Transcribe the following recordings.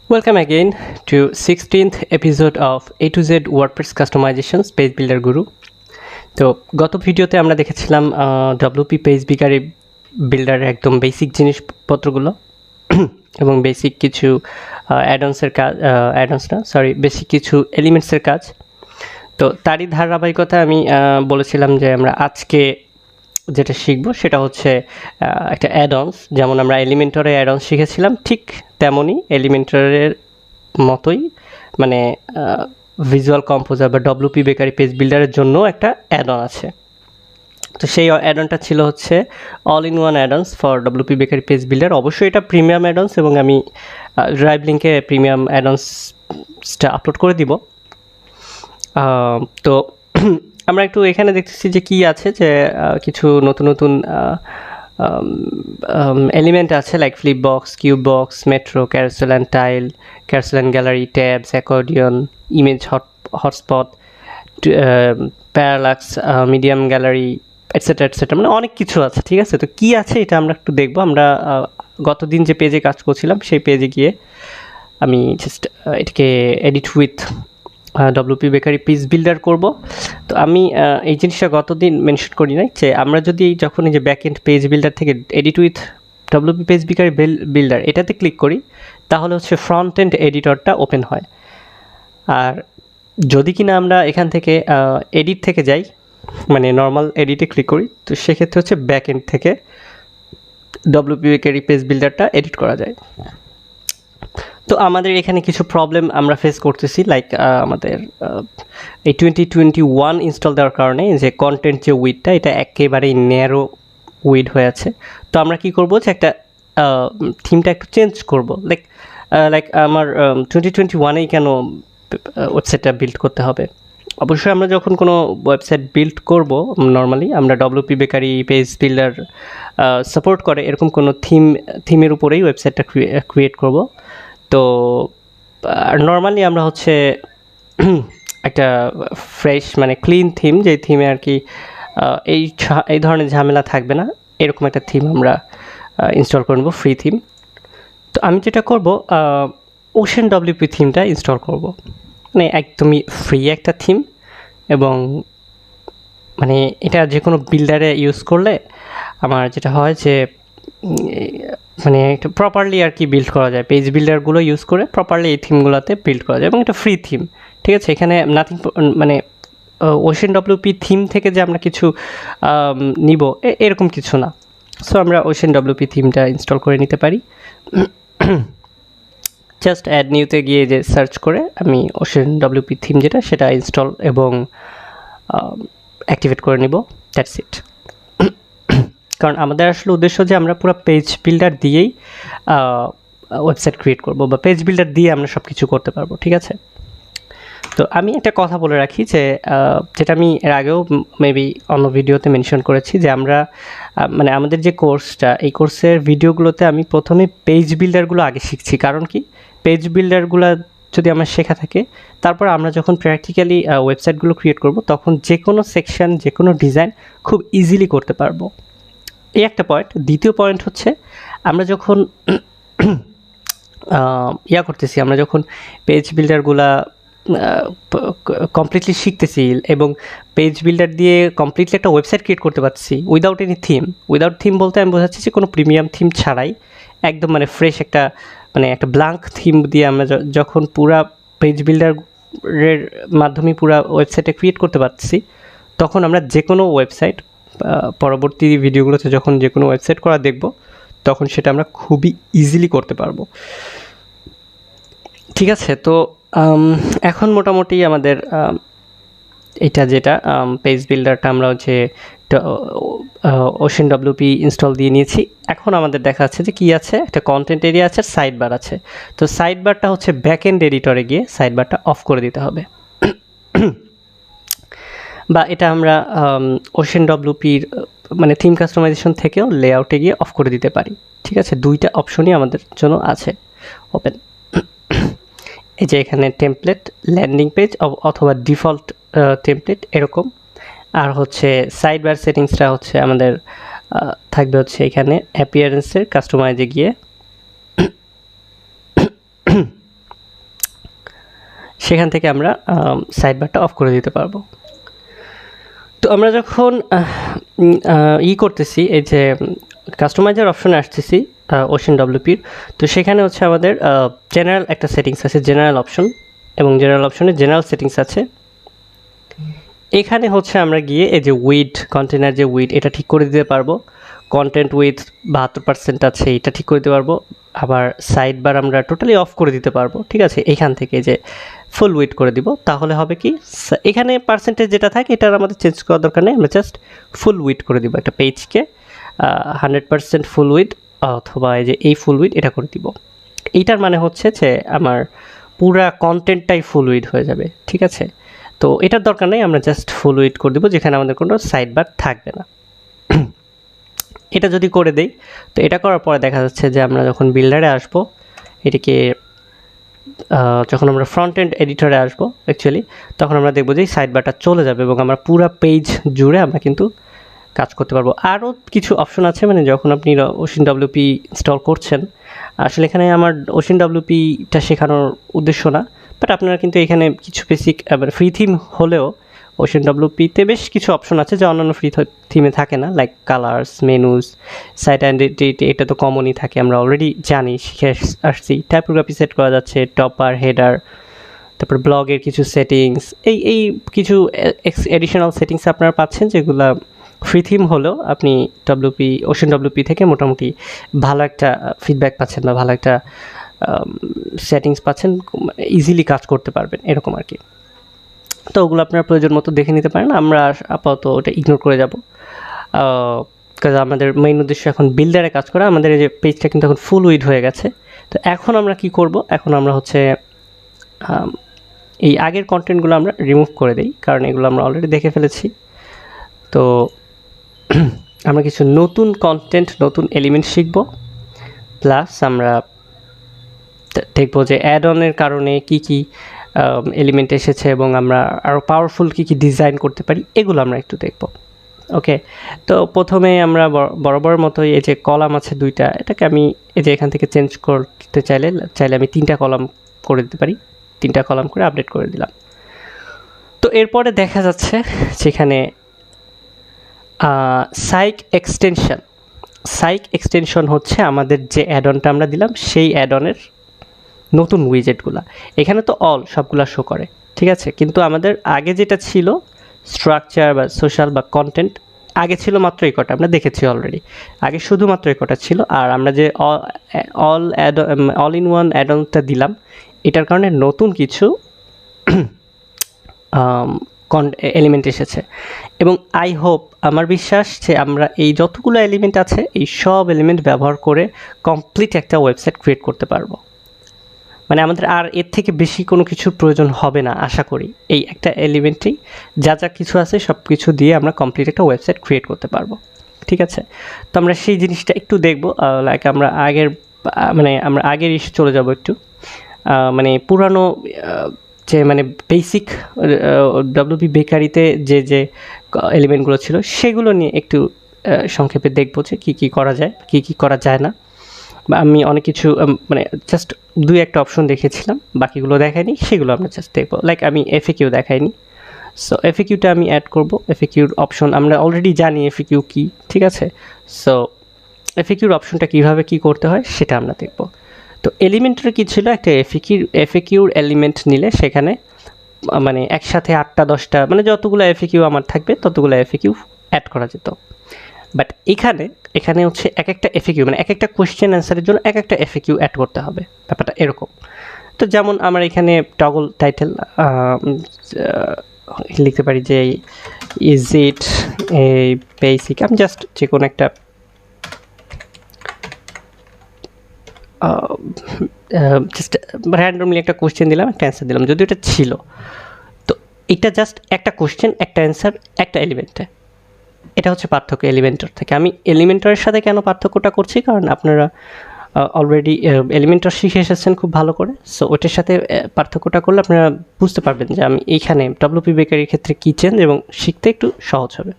Welcome again to 16th episode of A to Z WordPress Customizations Page Builder Guru. তো গত ভিডিওতে আমরা দেখেছিলাম WP পেজ বিল্ডারের একদম বেসিক জিনিসপত্রগুলো এবং বেসিক কিছু বেসিক কিছু এলিমেন্টসের কাজ। তো তারই ধারাবাহিকতা আমি বলেছিলাম যে আমরা আজকে যেটা শিখবো সেটা হচ্ছে একটা অ্যাডঅনস। যেমন আমরা এলিমেন্টরে অ্যাডঅনস শিখেছিলাম, ঠিক তেমনই এলিমেন্টরের মতোই মানে ভিজুয়াল কম্পোজার বা ডব্লিউপি বেকারি পেজ বিল্ডারের জন্য একটা অ্যাডন আছে। তো সেই অ্যাডনটা ছিল হচ্ছে all in one addons for WP bakery page builder. অবশ্যই এটা প্রিমিয়াম অ্যাডনস এবং আমি ড্রাইভ লিঙ্কে প্রিমিয়াম অ্যাডনসটা আপলোড করে দিব। তো আমরা একটু এখানে দেখতেছি যে কি আছে, যে কিছু নতুন নতুন এলিমেন্ট আছে, like flip box, cube box, metro, carousel and tile, carousel and gallery, tabs, accordion, image hotspot, parallax, medium gallery, etcetera মানে অনেক কিছু আছে। ঠিক আছে, তো কি আছে এটা আমরা একটু দেখবো। আমরা গতদিন যে পেজে কাজ করছিলাম সেই পেজে গিয়ে আমি জাস্ট এটাকে edit with WP bakery page builder করব। তো আমি এই জিনিসটা গতদিন মেনশন করি নাই, যে আমরা যদি যখন এই যে ব্যাক এন্ড পেজ বিল্ডার থেকে edit with WP page bakery builder এটাতে ক্লিক করি, তাহলে হচ্ছে ফ্রন্ট এন্ড এডিটরটা ওপেন হয়। আর যদি কিনা আমরা এখান থেকে এডিট থেকে যাই, মানে নর্মাল এডিটে ক্লিক করি, তো সেক্ষেত্রে হচ্ছে ব্যাক এন্ড থেকে ডব্লিউপি বেকারি পেজ বিল্ডারটা এডিট করা যায়। তো আমাদের এখানে কিছু প্রবলেম আমরা ফেস করতেছি, লাইক আমাদের এই 2021 ইনস্টল দেওয়ার কারণে যে কন্টেন্ট যে উইডটা এটা একেবারেই ন্যারো উইড হয়ে আছে। তো আমরা কি করব, যে একটা থিমটা একটু চেঞ্জ করব, লাইক আমার 2021-এই কেন ওয়েবসাইটটা বিল্ড করতে হবে। অবশ্যই আমরা যখন কোনো ওয়েবসাইট বিল্ড করব, নর্মালি আমরা WP bakery page builder support করে এরকম কোনো থিমের উপরেই ওয়েবসাইটটা ক্রিয়েট করব। তো নর্মালি আমরা হচ্ছে একটা ফ্রেশ মানে ক্লিন থিম, যে থিমে আর কি এই ধরনের ঝামেলা থাকবে না, এরকম একটা থিম আমরা ইনস্টল করে নেব, ফ্রি থিম। তো আমি যেটা করব, ওশেন ডব্লিউপি থিমটা ইনস্টল করব, মানে একদমই ফ্রি একটা থিম, এবং মানে এটা যে কোনো বিল্ডারে ইউজ করলে আমার যেটা হয় যে মানে একটা প্রপারলি আর কি বিল্ড করা যায়, পেজ বিল্ডারগুলো ইউজ করে প্রপারলি এই থিমগুলোতে বিল্ড করা যায়, এবং এটা ফ্রি থিম। ঠিক আছে, এখানে নাথিং মানে ওশেন ডব্লিউপি থিম থেকে যে আমরা কিছু নিব এরকম কিছু না। সো আমরা ওশেন ডব্লিউপি থিমটা ইনস্টল করে নিতে পারি। জাস্ট অ্যাড নিউতে গিয়ে যে সার্চ করে আমি ওশেন ডব্লিউপি থিম যেটা সেটা ইনস্টল এবং অ্যাক্টিভেট করে নিব, দ্যাটস ইট। কারণ আমাদের আসলে উদ্দেশ্য যে আমরা পুরো পেজ বিল্ডার দিয়েই ওয়েবসাইট ক্রিয়েট করব, বা পেজ বিল্ডার দিয়ে আমরা সব কিছু করতে পারবো। ঠিক আছে, তো আমি একটা কথা বলে রাখি, যে যেটা আমি এর আগেও মেবি অন্য ভিডিওতে মেনশন করেছি, যে আমরা মানে আমাদের যে কোর্সটা, এই কোর্সের ভিডিওগুলোতে আমি প্রথমে পেজ বিল্ডারগুলো আগে শিখছি। কারণ কি, পেজ বিল্ডারগুলো যদি আমার শেখা থাকে, তারপর আমরা যখন প্র্যাকটিক্যালি ওয়েবসাইটগুলো ক্রিয়েট করব, তখন যে কোনো সেকশন, যে কোনো ডিজাইন খুব ইজিলি করতে পারবো। এই একটা পয়েন্ট। দ্বিতীয় পয়েন্ট হচ্ছে, আমরা যখন করতেছি, আমরা যখন পেজ বিল্ডারগুলা কমপ্লিটলি শিখতেছি এবং পেজ বিল্ডার দিয়ে কমপ্লিটলি একটা ওয়েবসাইট ক্রিয়েট করতে পারছি without any theme. Without theme বলতে আমি বোঝাচ্ছি যে কোনো প্রিমিয়াম থিম ছাড়াই একদম মানে ফ্রেশ একটা ব্ল্যাঙ্ক থিম দিয়ে আমরা যখন পুরা পেজ বিল্ডারের মাধ্যমে পুরা ওয়েবসাইটে ক্রিয়েট করতে পারছি, তখন আমরা যে কোনো ওয়েবসাইট পরবর্তী ভিডিওগুলোতে যখন যে কোনো ওয়েবসাইট করা দেখব, তখন সেটা আমরা খুবই ইজিলি করতে পারবো। ঠিক আছে, তো এখন মোটামুটি আমাদের এটা যেটা পেজ বিল্ডারটা আমরা হচ্ছে ওশেন ডব্লিউপি ইনস্টল দিয়ে নিয়েছি। এখন আমাদের দেখা যাচ্ছে যে কী আছে, একটা কন্টেন্ট এরিয়া আছে, সাইড বার আছে। তো সাইড বারটা হচ্ছে ব্যাক এন্ড এডিটরে গিয়ে সাইড বারটা অফ করে দিতে হবে, বা এটা আমরা ওশেন ডব্লিউপির মানে থিম কাস্টমাইজেশন থেকেও লেআউটে গিয়ে অফ করে দিতে পারি। ঠিক আছে, দুইটা অপশনই আমাদের জন্য আছে ওপেন। এই যে এখানে টেমপ্লেট, ল্যান্ডিং পেজ অথবা ডিফল্ট টেমপ্লেট এরকম। আর হচ্ছে সাইড বার সেটিংসটা হচ্ছে আমাদের থাকবে হচ্ছে এখানে অ্যাপিয়ারেন্সের কাস্টমাইজে গিয়ে সেখান থেকে আমরা সাইড বারটা অফ করে দিতে পারবো। তো আমরা যখন করতেছি, এই যে কাস্টমাইজার অপশনে আসতেছি ওশেন ডব্লিউপির, তো সেখানে হচ্ছে আমাদের জেনারেল একটা সেটিংস আছে, জেনারেল অপশন, এবং জেনারেল অপশনে জেনারেল সেটিংস আছে। এখানে হচ্ছে আমরা গিয়ে এই যে উইড, কন্টেনার যে উইড, এটা ঠিক করে দিতে পারবো। কন্টেন্ট উইথ 72% আছে, এটা ঠিক করে দিতে পারবো। আবার সাইড বার আমরা টোটালি অফ করে দিতে পারবো, ঠিক আছে। এখান থেকে যে ফুল উইড করে দিব, তাহলে হবে কি, এখানে পার্সেন্টেজ যেটা থাকে এটার আমাদের চেঞ্জ করার দরকার নেই, আমরা জাস্ট ফুল উইড করে দিব একটা পেজকে 100% ফুল উইড, অথবা এই যে এই ফুল উইড এটা করে দিব। এইটার মানে হচ্ছে যে আমার পুরা কন্টেন্টটাই ফুল উইড হয়ে যাবে, ঠিক আছে। তো এটার দরকার নেই, আমরা জাস্ট ফুল উইড করে দেবো, যেখানে আমাদের কোনো সাইড বার থাকবে না। এটা যদি করে দেই, তো এটা করার পরে দেখা যাচ্ছে যে আমরা যখন বিল্ডারে আসবো, এটিকে যখন আমরা ফ্রন্ট এন্ড এডিটরে আসবো অ্যাকচুয়ালি, তখন আমরা দেখবো যে সাইড বারটা চলে যাবে এবং আমরা পুরো পেজ জুড়ে আমরা কিন্তু কাজ করতে পারবো। আরও কিছু অপশন আছে, মানে যখন আপনি ওশেন ডব্লিউপি ইনস্টল করছেন, আসলে এখানে আমার ওশেন ডব্লিউপিটা শেখানোর উদ্দেশ্য না, বাট আপনারা কিন্তু এখানে কিছু বেসিক ফ্রি থিম হলেও ওশেন ডব্লিউপিতে বেশ কিছু অপশন আছে যা অন্যান্য ফ্রি থিমে থাকে না, like colours, menus, site identity, এটা তো কমনই থাকে, আমরা অলরেডি জানি, শিখে আসছি। টাইপোগ্রাফি সেট করা যাচ্ছে, টপার, হেডার, তারপর ব্লগের কিছু সেটিংস, এই কিছু এডিশনাল সেটিংস আপনারা পাচ্ছেন, যেগুলো ফ্রি থিম হলেও আপনি ওশেন ডব্লিউপি থেকে মোটামুটি ভালো একটা ফিডব্যাক পাচ্ছেন বা ভালো একটা সেটিংস পাচ্ছেন, ইজিলি কাজ করতে পারবেন এরকম আর কি। তো ওগুলো আপনার প্রয়োজন মতো দেখে নিতে পারেন, আমরা আপাতত ওটা ইগনোর করে যাব, কাজ আমাদের মেইন উদ্দেশ্য এখন বিল্ডারে কাজ করা। আমাদের এই যে পেজটা কিন্তু এখন ফুল উইড হয়ে গেছে। তো এখন আমরা কি করব, এখন আমরা হচ্ছে এই আগের কন্টেন্টগুলো আমরা রিমুভ করে দিই, কারণ এগুলো আমরা অলরেডি দেখে ফেলেছি। তো আমরা কিছু নতুন কন্টেন্ট, নতুন এলিমেন্ট শিখব, প্লাস আমরা দেখবো যে অ্যাড অনের কারণে কি কি এলিমেন্ট এসেছে এবং আমরা আরও পাওয়ারফুল কী কী ডিজাইন করতে পারি, এগুলো আমরা একটু দেখব। ওকে, তো প্রথমে আমরা বরাবর মতো এই যে কলাম আছে দুইটা, এটাকে আমি এই যে এখান থেকে চেঞ্জ করতে চাইলে আমি 3টা কলাম করে দিতে পারি, 3টা কলাম করে আপডেট করে দিলাম। তো এরপরে দেখা যাচ্ছে যেখানে সাইক এক্সটেনশন হচ্ছে আমাদের যে অ্যাড অনটা আমরা দিলাম সেই অ্যাড অনের নতুন উইজেটগুলো। এখানে তো সবগুলা শো করে, ঠিক আছে, কিন্তু আমাদের আগে যেটা ছিল স্ট্রাকচার বা সোশ্যাল বা কন্টেন্ট, আগে ছিল মাত্র এই কটা, আমরা দেখেছি অলরেডি, আগে শুধুমাত্র এই কটা ছিল। আর আমরা যে অল ইন ওয়ান অ্যাড অনটা দিলাম, এটার কারণে নতুন কিছু এলিমেন্ট এসেছে, এবং আই হোপ, আমার বিশ্বাস যে আমরা এই যতগুলো এলিমেন্ট আছে এই সব এলিমেন্ট ব্যবহার করে কমপ্লিট একটা ওয়েবসাইট ক্রিয়েট করতে পারবো। মানে আমাদের আর এর থেকে বেশি কোনো কিছুর প্রয়োজন হবে না আশা করি। এই একটা এলিমেন্টেই যা যা কিছু আছে সব কিছু দিয়ে আমরা কমপ্লিট একটা ওয়েবসাইট ক্রিয়েট করতে পারবো, ঠিক আছে। তো আমরা সেই জিনিসটা একটু দেখবো, লাইক আমরা আগের ইস্যু চলে যাব একটু, মানে পুরানো যে মানে বেসিক ডব্লিউপি বেকারিতে যে এলিমেন্টগুলো ছিল সেগুলো নিয়ে একটু সংক্ষেপে দেখবো যে কী করা যায়, কী করা যায় না। বা আমি অনেক কিছু মানে জাস্ট 2-1টা অপশন দেখেছিলাম, বাকিগুলো দেখাইনি, সেগুলো আমরা জাস্ট দেখবো। লাইক আমি এফএকিউ দেখাইনি, সো এফএকিউটা আমি অ্যাড করব। এফএকিউর অপশন আমরা অলরেডি জানি এফএকিউ কী, ঠিক আছে। সো এফএকিউর অপশনটা কীভাবে কী করতে হয় সেটা আমরা দেখব। তো এলিমেন্টের কী ছিল, একটা এফএকিউর এলিমেন্ট নিলে সেখানে মানে একসাথে 8টা 10টা মানে যতগুলো এফএকিউ আমার থাকবে ততগুলো এফএকিউ অ্যাড করা যেত। বাট এখানে হচ্ছে এক একটা এফএকিউ মানে এক একটা কোয়েশ্চেন অ্যান্সারের জন্য এক একটা এফএকিউ অ্যাড করতে হবে, ব্যাপারটা এরকম। তো যেমন আমার এখানে টগল টাইটেল লিখতে পারি যে ইজ ইট এ বেসিক, আমি জাস্ট যে কোনো একটা জাস্ট র্যান্ডমলি একটা কোয়েশ্চেন দিলাম, একটা অ্যান্সার দিলাম, যদি এটা ছিল। তো এটা জাস্ট একটা কোয়েশ্চেন, একটা অ্যান্সার, একটা এলিমেন্টে, এটা হচ্ছে পার্থক্য এলিমেন্টর থেকে। আমি এলিমেন্টরের সাথে কেন পার্থক্যটা করছি, কারণ আপনারা অলরেডি এলিমেন্টর শিখে এসেছেন খুব ভালো করে, সো ওইটার সাথে পার্থক্যটা করলে আপনারা বুঝতে পারবেন যে আমি এইখানে ডব্লিউপি বেকারির ক্ষেত্রে কী চেঞ্জ, এবং শিখতে একটু সহজ হবে।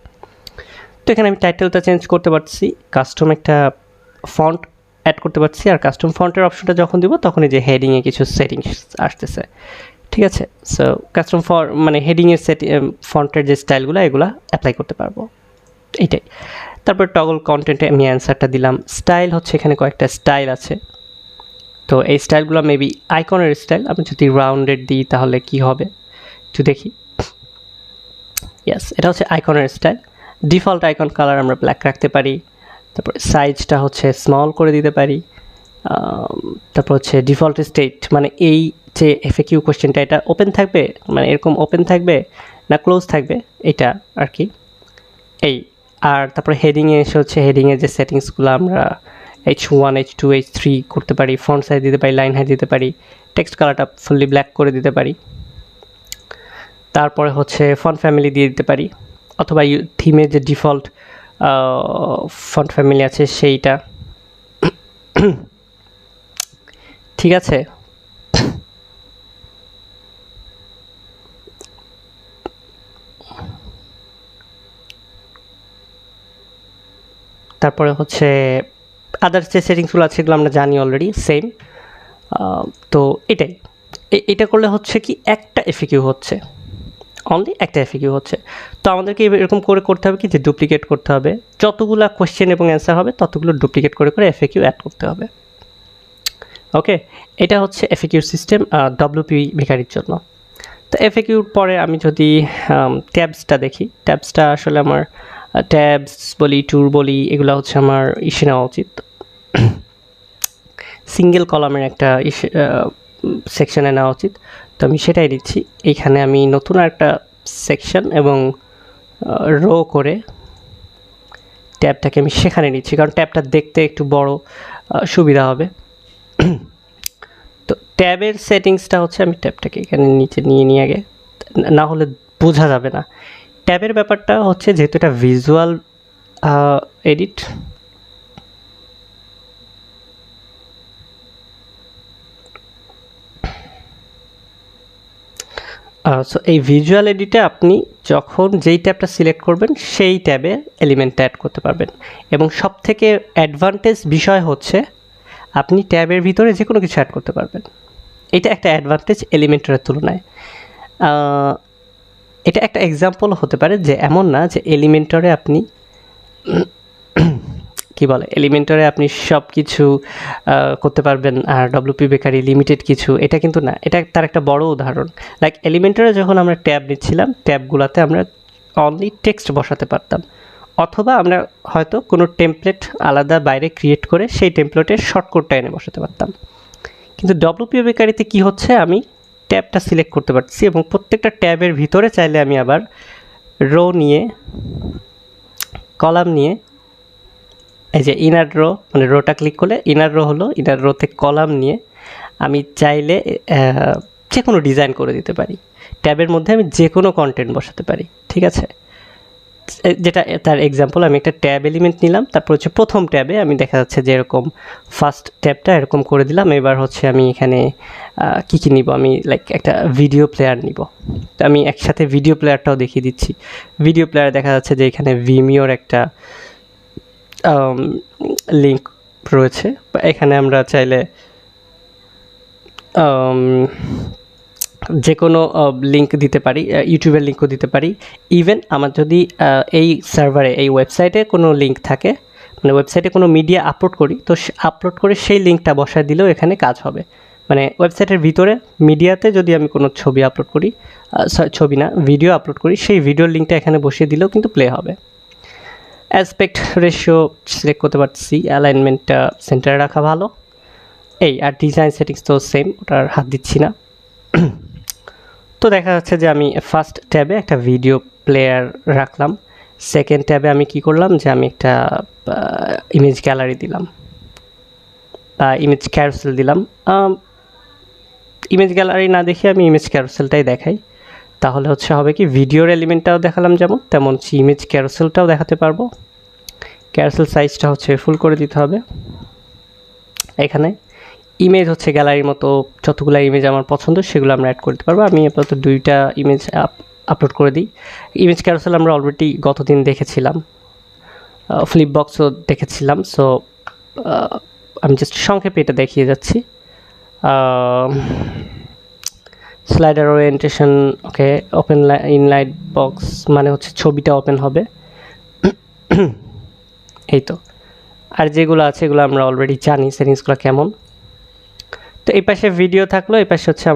তো এখানে আমি টাইটেলটা চেঞ্জ করতে পারছি, কাস্টম একটা ফন্ট অ্যাড করতে পারছি, আর কাস্টম ফন্টের অপশনটা যখন দিব তখন এই যে হেডিংয়ে কিছু সেটিংস আসতেছে, ঠিক আছে। সো কাস্টম মানে হেডিংয়ের ফন্টের যে স্টাইলগুলো এগুলো অ্যাপ্লাই করতে পারবো, এইটাই। তারপর টগল কন্টেন্টে আমি অ্যান্সারটা দিলাম। স্টাইল হচ্ছে এখানে কয়েকটা স্টাইল আছে, তো এই স্টাইলগুলো মেবি আইকনের স্টাইল। আমি যদি রাউন্ডেড দিই তাহলে কি হবে একটু দেখি। ইয়েস, এটা হচ্ছে আইকনের স্টাইল। ডিফল্ট আইকন কালার আমরা ব্ল্যাক রাখতে পারি। তারপর সাইজটা হচ্ছে স্মল করে দিতে পারি। তারপর হচ্ছে ডিফল্ট স্টেট, মানে এই যে এফএকিউ কোশ্চেনটা এটা ওপেন থাকবে, মানে এরকম ওপেন থাকবে না ক্লোজ থাকবে, এটা আর কি। এই আর তারপরে হেডিংয়ে এসে হচ্ছে হেডিংয়ের যে সেটিংসগুলো আমরা H1 H2 H3 করতে পারি, ফন্ট সাইজ দিতে পারি, লাইন হাইট দিতে পারি, টেক্সট কালারটা ফুললি ব্ল্যাক করে দিতে পারি। তারপরে হচ্ছে ফন্ট ফ্যামিলি দিয়ে দিতে পারি, অথবা থিমের যে ডিফল্ট ফন্ট ফ্যামিলি আছে সেইটা। ঠিক আছে। তারপরে হচ্ছে আদার্স যে সেটিংসগুলো আছে এগুলো আমরা জানি অলরেডি, সেম। তো এটাই, এটা করলে হচ্ছে কি একটা এফএকিউ হচ্ছে, অনলি একটা এফএকিউ হচ্ছে। তো আমাদেরকে এরকম করে করতে হবে কি, যে ডুপ্লিকেট করতে হবে, যতগুলো কোয়েশ্চেন এবং অ্যান্সার হবে ততগুলো ডুপ্লিকেট করে করে এফএকিউ অ্যাড করতে হবে। ওকে, এটা হচ্ছে এফএকিউ সিস্টেম ডব্লিউপি বেকারির জন্য। তো এফএকিউর পরে আমি যদি ট্যাবসটা দেখি, ট্যাবসটা আসলে আমার ট্যাবস বলি, ট্যুর বলি, এগুলো হচ্ছে আমার ইসে নেওয়া উচিত, সিঙ্গেল কলামের একটা সেকশনে নেওয়া উচিত। তো আমি সেটাই দিচ্ছি। এইখানে আমি নতুন একটা সেকশন এবং রো করে ট্যাবটাকে আমি সেখানে নিচ্ছি, কারণ ট্যাবটা দেখতে একটু বড়, সুবিধা হবে। তো ট্যাবের সেটিংসটা হচ্ছে, আমি ট্যাবটাকে এখানে নিচে নিয়ে আগে, না হলে বোঝা যাবে না। ট্যাবের ব্যাপারটা হচ্ছে যেহেতু এটা ভিজুয়াল এডিট, সো এই ভিজুয়াল এডিটে আপনি যখন যেই ট্যাবটা সিলেক্ট করবেন সেই ট্যাবে এলিমেন্টটা অ্যাড করতে পারবেন। এবং সবথেকে অ্যাডভান্টেজ বিষয় হচ্ছে আপনি ট্যাবের ভিতরে যে কোনো কিছু অ্যাড করতে পারবেন। এটা একটা অ্যাডভান্টেজ এলিমেন্টরের তুলনায়। এটা একটা এক্সাম্পল হতে পারে যে এমন না যে এলিমেন্টরে আপনি কি বলে, এলিমেন্টরে আপনি সব কিছু করতে পারবেন আর ডব্লিউপি বেকারি লিমিটেড কিছু, এটা কিন্তু না। এটা তার একটা বড় উদাহরণ। লাইক এলিমেন্টরে যখন আমরা ট্যাব নিচ্ছিলাম, ট্যাবগুলোতে আমরা অনলি টেক্সট বসাতে পারতাম, অথবা আমরা হয়তো কোনো টেমপ্লেট আলাদা বাইরে ক্রিয়েট করে সেই টেমপ্লেটের শর্টকাটটা এনে বসাতে পারতাম। কিন্তু ডব্লিউপি বেকারিতে কী হচ্ছে, আমি ট্যাবটা সিলেক্ট করতে পারছি এবং প্রত্যেকটা ট্যাবের ভিতরে চাইলে আমি আবার রো নিয়ে, কলাম নিয়ে, এই যে ইনার রো, মানে রোটা ক্লিক করলে ইনার রো হলো, ইনার রোতে কলাম নিয়ে আমি চাইলে যে কোনো ডিজাইন করে দিতে পারি। ট্যাবের মধ্যে আমি যে কোনো কন্টেন্ট বসাতে পারি। ঠিক আছে, যেটা তার এক্সাম্পল, আমি একটা ট্যাব এলিমেন্ট নিলাম, তারপর হচ্ছে প্রথম ট্যাবে আমি দেখা যাচ্ছে যে এরকম ফার্স্ট ট্যাবটা এরকম করে দিলাম। এবার হচ্ছে আমি এখানে কী কী নিব, আমি লাইক একটা ভিডিও প্লেয়ার নিব। তো আমি একসাথে ভিডিও প্লেয়ারটাও দেখিয়ে দিচ্ছি। ভিডিও প্লেয়ার দেখা যাচ্ছে যে এখানে ভিমিওর একটা লিঙ্ক রয়েছে, এখানে আমরা চাইলে যে কোনো লিঙ্ক দিতে পারি, ইউটিউবের লিঙ্কও দিতে পারি। ইভেন আমার যদি এই সার্ভারে, এই ওয়েবসাইটে কোনো লিঙ্ক থাকে, মানে ওয়েবসাইটে কোনো মিডিয়া আপলোড করি, তো আপলোড করে সেই লিঙ্কটা বসায় দিলেও এখানে কাজ হবে। মানে ওয়েবসাইটের ভিতরে মিডিয়াতে যদি আমি কোনো ছবি আপলোড করি, ছবি না ভিডিও আপলোড করি, সেই ভিডিওর লিঙ্কটা এখানে বসিয়ে দিলেও কিন্তু প্লে হবে। অ্যাসপেক্ট রেশিও সিলেক্ট করতে পারছি, অ্যালাইনমেন্টটা সেন্টারে রাখা ভালো। এই আর ডিজাইন সেটিংস তো সেম, ওটার হাত দিচ্ছি না। তো দেখা যাচ্ছে যে আমি ফার্স্ট ট্যাবে একটা ভিডিও প্লেয়ার রাখলাম, সেকেন্ড ট্যাবে আমি কি করলাম যে আমি একটা ইমেজ গ্যালারি দিলাম বা ইমেজ ক্যারোসেল দিলাম। ইমেজ গ্যালারি না দেখে আমি ইমেজ ক্যারোসেলটাই দেখাই, তাহলে হচ্ছে হবে কি, ভিডিওর এলিমেন্টটাও দেখালাম যেমন, তেমন ইমেজ ক্যারোসেলটাও দেখাতে পারবো। ক্যারোসেল সাইজটা হচ্ছে ফুল করে দিতে হবে। এখানে ইমেজ হচ্ছে গ্যালারির মতো যতগুলো ইমেজ আমার পছন্দ সেগুলো আমরা অ্যাড করতে পারবো। আমি আপাতত 2টা ইমেজ আপলোড করে দিই। ইমেজ ক্যারোসেল আমরা অলরেডি গতদিন দেখেছিলাম, ফ্লিপবক্সও দেখেছিলাম। সো আমি জাস্ট সংক্ষেপে এটা দেখিয়ে যাচ্ছি। স্লাইডার ওরিয়েন্টেশন, ওকে। ওপেন ইনলাইট বক্স মানে হচ্ছে ছবিটা ওপেন হবে। এই তো। আর যেগুলো আছে এগুলো আমরা অলরেডি জানি সেটিংসগুলো কেমন। তো এই পাশে ভিডিও থাকলো, এই পাশে হচ্ছে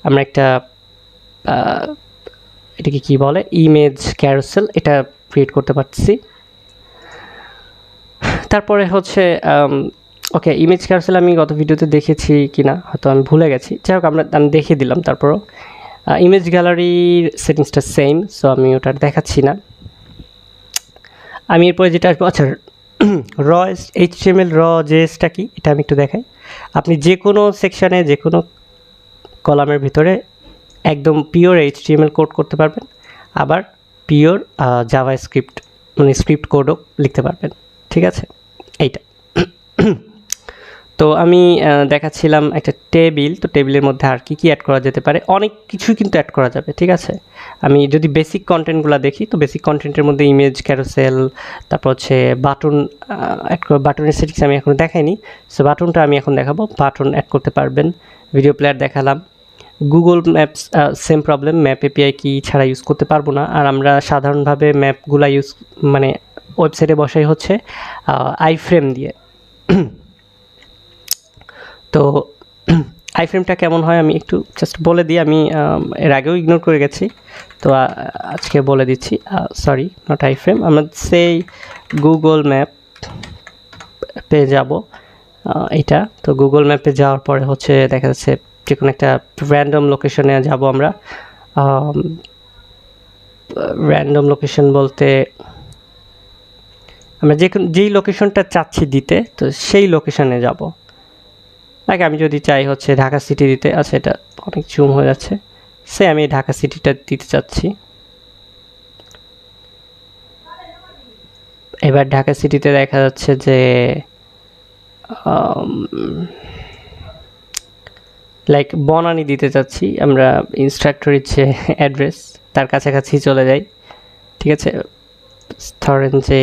আমরা একটা এটাকে কি বলে, ইমেজ ক্যারোসেল, এটা ক্রিয়েট করতে পারছি। তারপরে হচ্ছে ওকে, ইমেজ ক্যারোসেল আমি গত ভিডিওতে দেখেছি কিনা হয়তো আমি ভুলে গেছি, যাই হোক আমি দেখিয়ে দিলাম। তারপরও ইমেজ গ্যালারির সেটিংসটা সেম, সো আমি ওটা দেখাচ্ছি না। আমি এরপরে যেটা আসবো, আচ্ছা র HTML র জেএসটা কি এটা আমি একটু দেখাই। আপনি যে কোনো সেকশানে যে কোনো কলামের ভিতরে একদম পিওর HTML কোড করতে পারবেন, আবার পিওর জাভা স্ক্রিপ্ট মানে স্ক্রিপ্ট কোডও লিখতে পারবেন, ঠিক আছে এইটা। তো আমি দেখাচ্ছিলাম একটা টেবিল, তো টেবিলের মধ্যে আর কি অ্যাড করা যেতে পারে, অনেক কিছুই কিন্তু অ্যাড করা যাবে, ঠিক আছে। আমি যদি বেসিক কন্টেন্টগুলো দেখি, তো বেসিক কন্টেন্টের মধ্যে ইমেজ ক্যারোসেল, তারপর হচ্ছে বাটন অ্যাড করা, বাটনের সেটিংস আমি এখন দেখাইনি, সো বাটনটা আমি এখন দেখাবো। বাটন অ্যাড করতে পারবেন, ভিডিও প্লেয়ার দেখালাম। Google maps same problem, map API কি ছাড়া ইউজ করতে পারবো না। আর আমরা সাধারণভাবে ম্যাপগুলো মানে ওয়েবসাইটে বসাই হচ্ছে আইফ্রেম দিয়ে। তো আইফ্রেমটা কেমন হয় আমি একটু জাস্ট বলে দিই, আমি এর আগেও ইগনোর করে গেছি, তো আজকে বলে দিচ্ছি। সরি, নট আইফ্রেম, আমরা সেই গুগল ম্যাপ পেয়ে যাব এইটা। তো গুগল ম্যাপে যাওয়ার পরে হচ্ছে দেখা যাচ্ছে যে কোনো একটা র্যান্ডম লোকেশনে যাব আমরা। র্যান্ডম লোকেশন বলতে আমরা যেই লোকেশনটা চাচ্ছি দিতে, তো সেই লোকেশনে যাব। আগে আমি যদি চাই হচ্ছে ঢাকা সিটি দিতে, আচ্ছা এটা অনেক জুম হয়ে যাচ্ছে, সে আমি ঢাকা সিটিটা দিতে চাচ্ছি। এবার ঢাকা সিটিতে দেখা যাচ্ছে যে লাইক বনানী দিতে চাচ্ছি আমরা, ইনস্ট্রাক্টরের যে অ্যাড্রেস তার কাছাকাছি চলে যাই, ঠিক আছে। ধরেন যে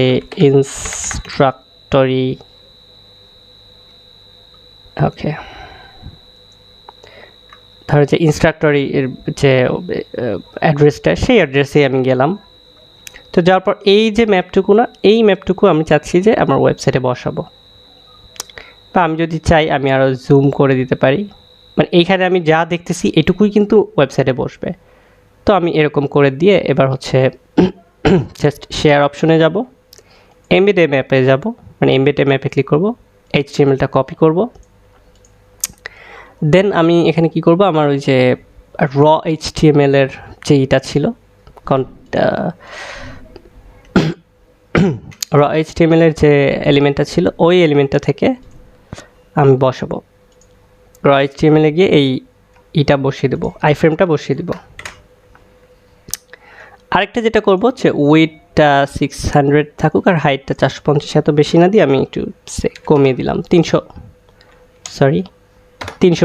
ইনস্ট্রাক্টরি, ওকে, ধরেন যে ইনস্ট্রাক্টরি এর যে অ্যাড্রেসটা, সেই অ্যাড্রেসে আমি গেলাম। তো যাওয়ার পর এই যে ম্যাপটুকু না, এই ম্যাপটুকু আমি চাচ্ছি যে আমার ওয়েবসাইটে বসাবো, বা আমি যদি চাই আমি আরও জুম করে দিতে পারি, মানে এইখানে আমি যা দেখতেছি এটুকুই কিন্তু ওয়েবসাইটে বসবে। তো আমি এরকম করে দিয়ে এবার হচ্ছে জাস্ট শেয়ার অপশনে যাব, এমবেড ম্যাপে যাব, মানে এমবেড ম্যাপে ক্লিক করব, HTMLটা কপি করব। দেন আমি এখানে কি করব, আমার ওই যে র HTML এর যে এটা ছিল র HTML এর যে এলিমেন্টটা ছিল, ওই এলিমেন্টটা থেকে আমি বসাবো। র HTML এ গিয়ে এইটা বসিয়ে দেবো, আইফ্রেমটা বসিয়ে দেবো। আরেকটা যেটা করব হচ্ছে উইডটা 600 থাকুক আর হাইটটা 450, এত বেশি না দিয়ে আমি একটু কমিয়ে দিলাম, 300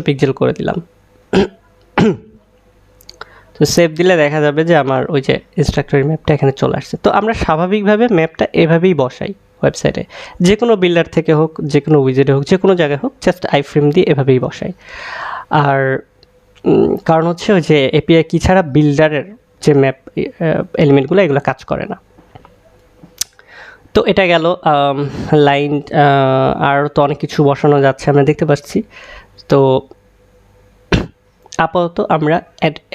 পিক্সেল করে দিলাম। তো সেভ দিলে দেখা যাবে যে আমার ওই যে ইনস্ট্রাক্টরি ম্যাপটা এখানে চলে আসছে। তো আমরা স্বাভাবিকভাবে ম্যাপটা এভাবেই বসাই ওয়েবসাইটে, যে কোনো বিল্ডার থেকে হোক, যে কোনো উইজেটে হোক, যে কোনো জায়গায় হোক, জাস্ট আইফ্রেম দিয়ে এভাবেই বসাই। আর কারণ হচ্ছে ওই যে এপিআই কি ছাড়া বিল্ডারের যে ম্যাপ এলিমেন্টগুলো এগুলো কাজ করে না। তো এটা গেল লাইন, আর তো অনেক কিছু বসানো যাচ্ছে আমরা দেখতে পাচ্ছি। তো আপাতত আমরা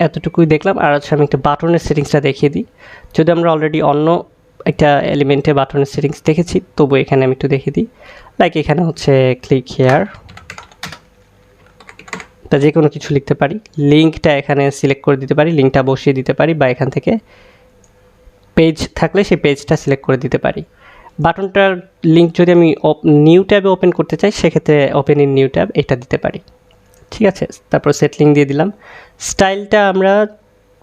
এতটুকুই দেখলাম। আর হচ্ছে আমি একটা বাটনের সেটিংসটা দেখিয়ে দিই, যদি আমরা অলরেডি অন্য একটা এলিমেন্টে বাটনের সেটিংস দেখেছি, তবু এখানে আমি একটু দেখিয়ে দিই। লাইক এখানে হচ্ছে ক্লিক হেয়ার, তা যে কোনো কিছু লিখতে পারি, লিঙ্কটা এখানে সিলেক্ট করে দিতে পারি, লিঙ্কটা বসিয়ে দিতে পারি, বা এখান থেকে পেজ থাকলে সেই পেজটা সিলেক্ট করে দিতে পারি। বাটনটার লিঙ্ক যদি আমি নিউ ট্যাবে ওপেন করতে চাই, সেক্ষেত্রে ওপেন ইন নিউ ট্যাব এটা দিতে পারি, ঠিক আছে। তারপর সেট লিঙ্ক দিয়ে দিলাম। স্টাইলটা আমরা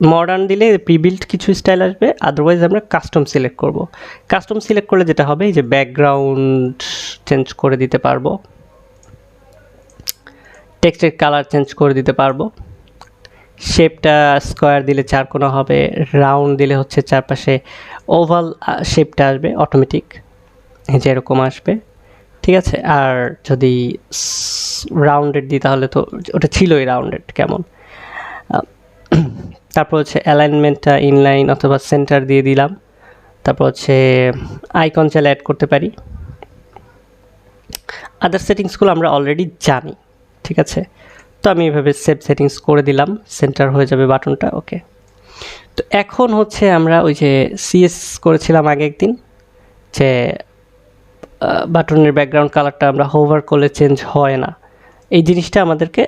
মডার্ন দিলে প্রিবিল্ড কিছু স্টাইল আসবে, আদারওয়াইজ আমরা কাস্টম সিলেক্ট করব। কাস্টম সিলেক্ট করলে যেটা হবে, এই যে ব্যাকগ্রাউন্ড চেঞ্জ করে দিতে পারবো, টেক্সটের কালার চেঞ্জ করে দিতে পারবো, শেপটা স্কোয়ার দিলে চারকোনা হবে, রাউন্ড দিলে হচ্ছে চারপাশে ওভাল শেপটা আসবে অটোমেটিক, এই যে এরকম আসবে, ঠিক আছে। আর যদি রাউন্ডেড দিই তাহলে তো ওটা ছিলই রাউন্ডেড, কেমন তারপর হচ্ছে অ্যালাইনমেন্টটা ইনলাইন অথবা সেন্টার দিয়ে দিলাম। তারপর হচ্ছে আইকন চাইলে অ্যাড করতে পারি। আদার সেটিংসগুলো আমরা অলরেডি জানি, ঠিক আছে। তো আমি এভাবে সেভ সেটিংস করে দিলাম, সেন্টার হয়ে যাবে বাটনটা। ওকে, তো এখন হচ্ছে আমরা ওই যে সিএস করেছিলাম আগে একদিন, যে বাটনের ব্যাকগ্রাউন্ড কালারটা আমরা হোভার করলে চেঞ্জ হয় না, এই জিনিসটা আমাদেরকে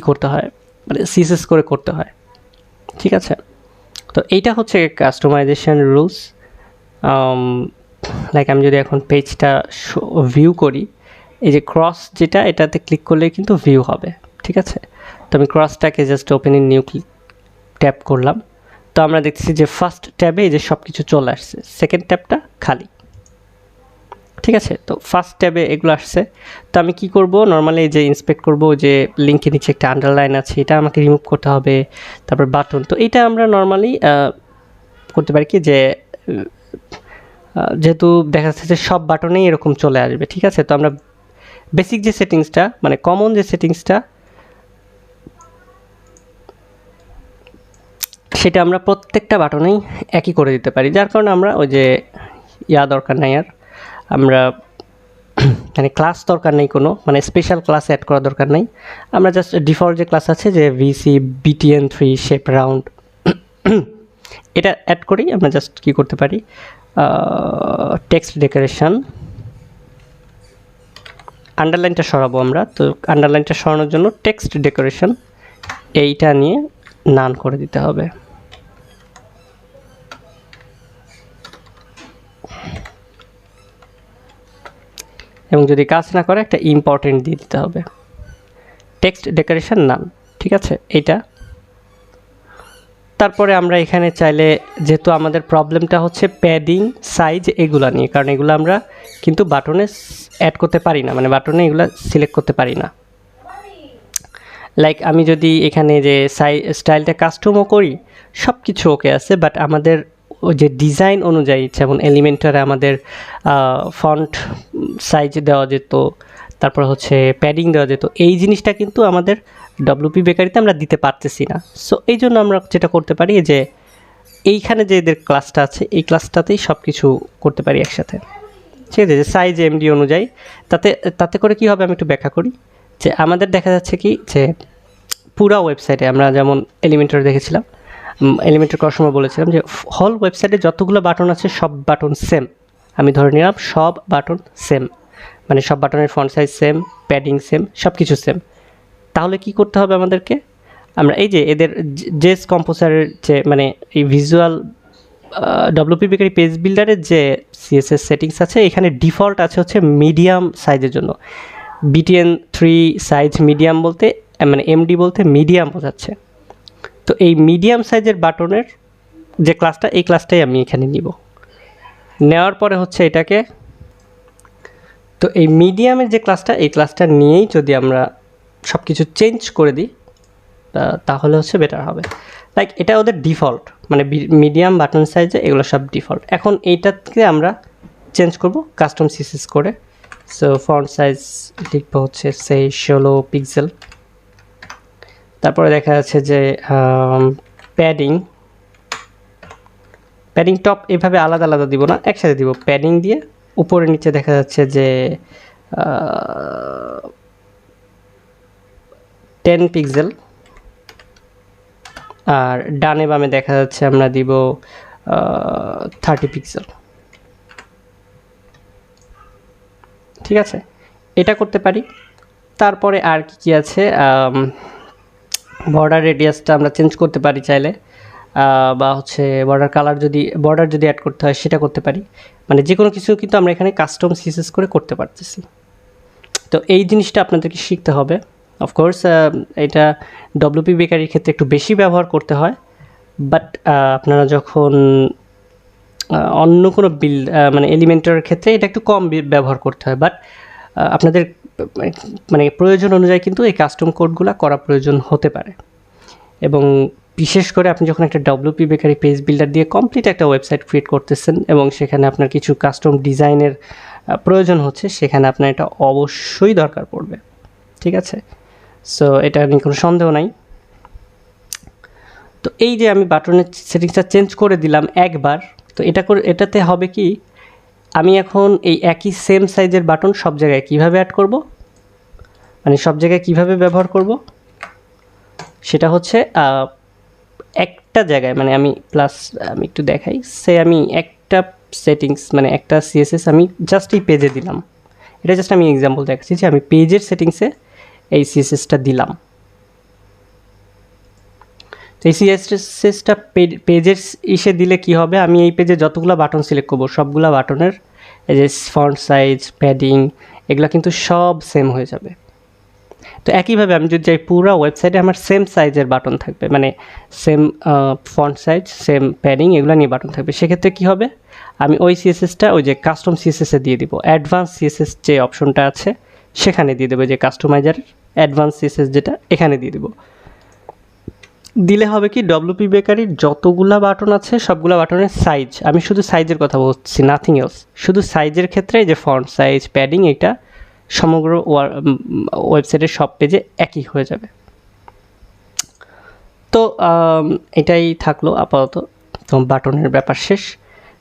করতে হয়, মানে সিএসএস করে করতে হয়, ঠিক আছে। তো এইটা হচ্ছে কাস্টমাইজেশন রুলস। লাইক আমি যদি এখন পেজটা ভিউ করি, এই যে ক্রস যেটা, এটাতে ক্লিক করলে কিন্তু ভিউ হবে, ঠিক আছে। তো আমি ক্রসটাকে just open in new tab করলাম, তো আমরা দেখছি যে ফার্স্ট ট্যাবে এই যে সব কিছু চলে আসছে, সেকেন্ড ট্যাবটা খালি, ঠিক আছে। তো ফার্স্ট ট্যাবে এগুলো আসছে। তো আমি কি করব, নর্মালি যে ইন্সপেক্ট করব, যে লিঙ্কের নিচে একটা আন্ডারলাইন আছে, এটা আমাকে রিমুভ করতে হবে। তারপর বাটন, তো এটা আমরা নর্মালি করতে পারি কি, যে যেহেতু দেখা যাচ্ছে যে সব বাটনেই এরকম চলে আসবে, ঠিক আছে। তো আমরা বেসিক যে সেটিংসটা, মানে কমন যে সেটিংসটা, সেটা আমরা প্রত্যেকটা বাটনেই একই করে দিতে পারি, যার কারণে আমরা ওই যে দরকার নাই আর, আমরা মানে ক্লাস দরকার নেই কোনো, মানে স্পেশাল ক্লাস অ্যাড করার দরকার নেই। আমরা জাস্ট ডিফল্ট যে ক্লাস আছে, যে ভিসি BTN3 শেপ রাউন্ড, এটা অ্যাড করেই আমরা জাস্ট কী করতে পারি, টেক্সট ডেকোরেশন, আন্ডারলাইনটা সরাবো আমরা। তো আন্ডারলাইনটা সরানোর জন্য টেক্সট ডেকোরেশন এইটা নিয়ে নান করে দিতে হবে। এবং যদি কাজ না করে একটা ইম্পর্টেন্ট দিয়ে দিতে হবে, টেক্সট ডেকোরেশন নান, ঠিক আছে এইটা। তারপরে আমরা এখানে চাইলে, যেহেতু আমাদের প্রবলেমটা হচ্ছে প্যাডিং সাইজ এগুলো নিয়ে, কারণ এগুলো আমরা কিন্তু বাটনে অ্যাড করতে পারি না, মানে বাটনে এগুলো সিলেক্ট করতে পারি না। লাইক আমি যদি এখানে যে স্টাইলটা কাস্টমও করি, সব কিছু ওকে আছে, বাট আমাদের ওই যে ডিজাইন অনুযায়ী, যেমন এলিমেন্টারে আমাদের ফন্ট সাইজ দেওয়া যেত, তারপর হচ্ছে প্যাডিং দেওয়া যেত, এই জিনিসটা কিন্তু আমাদের WP বেকারিতে আমরা দিতে পারতেছি না। সো এই জন্য আমরা যেটা করতে পারি, যে এইখানে যে এদের ক্লাসটা আছে, এই ক্লাসটাতেই সব কিছু করতে পারি একসাথে, ঠিক আছে, যে সাইজ MD অনুযায়ী। তাতে করে কি হবে, আমি একটু ব্যাখ্যা করি। যে আমাদের দেখা যাচ্ছে কি, যে পুরা ওয়েবসাইটে আমরা যেমন এলিমেন্টার দেখেছিলাম, এলিমেন্টার করার সময় বলেছিলাম যে হল ওয়েবসাইটে যতগুলো বাটন আছে সব বাটন সেম। আমি ধরে নিলাম সব বাটন সেম, মানে সব বাটনের font size same, padding same, সব কিছু সেম। তাহলে কি করতে হবে আমাদেরকে, আমরা এই যে এদের জেস কম্পোজারের যে, মানে এই ভিজুয়াল WP বেকারি পেজ বিল্ডারের যে CSS সেটিংস আছে, এখানে ডিফল্ট আছে হচ্ছে মিডিয়াম সাইজের জন্য। BTN3 সাইজ মিডিয়াম বলতে, মানে MD বলতে মিডিয়াম বোঝাচ্ছে। তো এই মিডিয়াম সাইজের বাটনের যে ক্লাসটা, এই ক্লাসটাই আমি এখানে নিব। নেওয়ার পরে হচ্ছে এটাকে, তো এই মিডিয়ামের যে ক্লাসটা, এই ক্লাসটা নিয়েই যদি আমরা সব কিছু চেঞ্জ করে দিই, তাহলে হচ্ছে বেটার হবে। লাইক এটা ওদের ডিফল্ট, মানে মিডিয়াম বাটন সাইজে এগুলো সব ডিফল্ট। এখন এইটাকে আমরা চেঞ্জ করব কাস্টম CSS করে। সো ফন্ট সাইজ লিখবো হচ্ছে সেই 16 পিক্সেল। তারপরে দেখা যাচ্ছে যে প্যাডিং টপ এভাবে আলাদা আলাদা দিব না, একসাথে দিব। প্যাডিং দিয়ে উপরে নিচে দেখা যাচ্ছে যে 10 পিক্সেল, আর ডানে বামে দেখা যাচ্ছে আমরা দিব 30 পিক্সেল, ঠিক আছে। এটা করতে পারি। তারপরে আর কি আছে, বর্ডার রেডিয়াসটা আমরা চেঞ্জ করতে পারি চাইলে, বা হচ্ছে বর্ডার যদি অ্যাড করতে হয় সেটা করতে পারি। মানে যে কোনো কিছু কিন্তু আমরা এখানে কাস্টম CSS করে করতে পারতেছি। তো এই জিনিসটা আপনাদেরকে শিখতে হবে। অফকোর্স এটা WP বেকারির ক্ষেত্রে একটু বেশি ব্যবহার করতে হয়, বাট আপনারা যখন অন্য কোনো মানে এলিমেন্টারের ক্ষেত্রে এটা একটু কম ব্যবহার করতে হয়। বাট আপনাদের মানে প্রয়োজন অনুযায়ী কিন্তু এই কাস্টম কোডগুলো করা প্রয়োজন হতে পারে। এবং বিশেষ করে আপনি যখন একটা WP বেকারি পেজ বিল্ডার দিয়ে কমপ্লিট একটা ওয়েবসাইট ক্রিয়েট করতেছেন এবং সেখানে আপনার কিছু কাস্টম ডিজাইনের প্রয়োজন হচ্ছে, সেখানে আপনার এটা অবশ্যই দরকার পড়বে, ঠিক আছে। সো এটা নিয়ে কোনো সন্দেহ নাই। তো এই যে আমি বাটনের সেটিংসটা চেঞ্জ করে দিলাম একবার, তো এটাতে হবে কি, আমি এখন এই একই সেম সাইজের বাটন সব জায়গায় কিভাবে অ্যাড করব, মানে সব জায়গায় কিভাবে ব্যবহার করব, সেটা হচ্ছে একটা জায়গায়, মানে আমি একটু দেখাই, আমি একটা সেটিংস মানে একটা সিএসএস আমি জাস্ট এই পেজে দিলাম, এটা জাস্ট আমি এক্সাম্পল দেখাচ্ছি যে আমি পেজের সেটিংসে এই সিএসএসটা দিলাম। তো এই সিএসএসটা পেজের ইসে দিলে কি হবে, আমি এই পেজে যতগুলো বাটন সিলেক্ট করব সবগুলো বাটনের এই যে ফন্ট সাইজ, প্যাডিং, এগুলো কিন্তু সব সেম হয়ে যাবে। তো একইভাবে আমি যদি যাই পুরো ওয়েবসাইটে আমার সেম সাইজের বাটন থাকবে, মানে same font size, same padding, এগুলো নিয়ে বাটন থাকবে। সেক্ষেত্রে কী হবে, আমি ওই সিএসএসটা ওই যে কাস্টম সিএসএসে দিয়ে দিব, অ্যাডভান্স সিএসএস যে অপশনটা আছে সেখানে দিয়ে দেবো, যে কাস্টমাইজারের অ্যাডভান্স সিএসএস যেটা এখানে দিয়ে দেবো। দিলে হবে কি, ডব্লিউপি বেকারির যতগুলা বাটন আছে সবগুলা বাটনের সাইজ, আমি শুধু সাইজের কথা বলছি, নাথিং এলস, শুধু সাইজের ক্ষেত্রে যে ফন্ট সাইজ, প্যাডিং, এটা সমগ্র ওয়েবসাইটের সব পেজে একই হয়ে যাবে। তো এটাই থাকলো আপাতত, তো বাটনের ব্যাপার শেষ।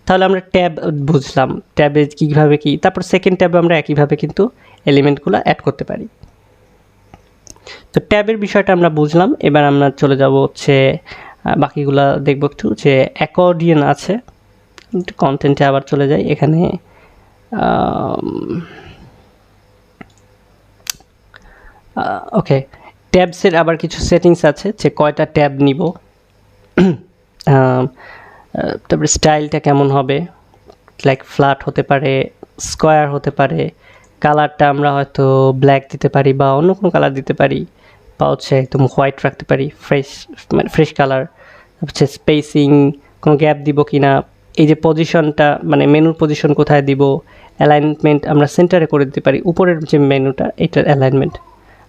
তাহলে আমরা ট্যাব বুঝলাম, ট্যাবে কীভাবে কী, তারপর সেকেন্ড ট্যাবে আমরা একইভাবে কিন্তু এলিমেন্টগুলো অ্যাড করতে পারি। তো ট্যাবের বিষয়টা আমরা বুঝলাম, এবার আমরা চলে যাব হচ্ছে বাকিগুলা দেখব একটু, যে অ্যাকর্ডিয়ন আছে, কন্টেন্টে আবার চলে যাই, এখানে ওকে, ট্যাবসের আবার কিছু সেটিংস আছে, যে কয়টা ট্যাব নিব, তারপরে স্টাইলটা কেমন হবে, লাইক ফ্ল্যাট হতে পারে, স্কোয়ার হতে পারে, কালারটা আমরা হয়তো ব্ল্যাক দিতে পারি বা অন্য কোনো কালার দিতে পারি, বা হচ্ছে একদম হোয়াইট রাখতে পারি, মানে ফ্রেশ কালার, হচ্ছে স্পেসিং, কোনো গ্যাপ দিব কি না, এই যে পজিশনটা মানে মেনুর পজিশন কোথায় দিব, অ্যালাইনমেন্ট আমরা সেন্টারে করে দিতে পারি, উপরের যে মেনুটা এটার অ্যালাইনমেন্ট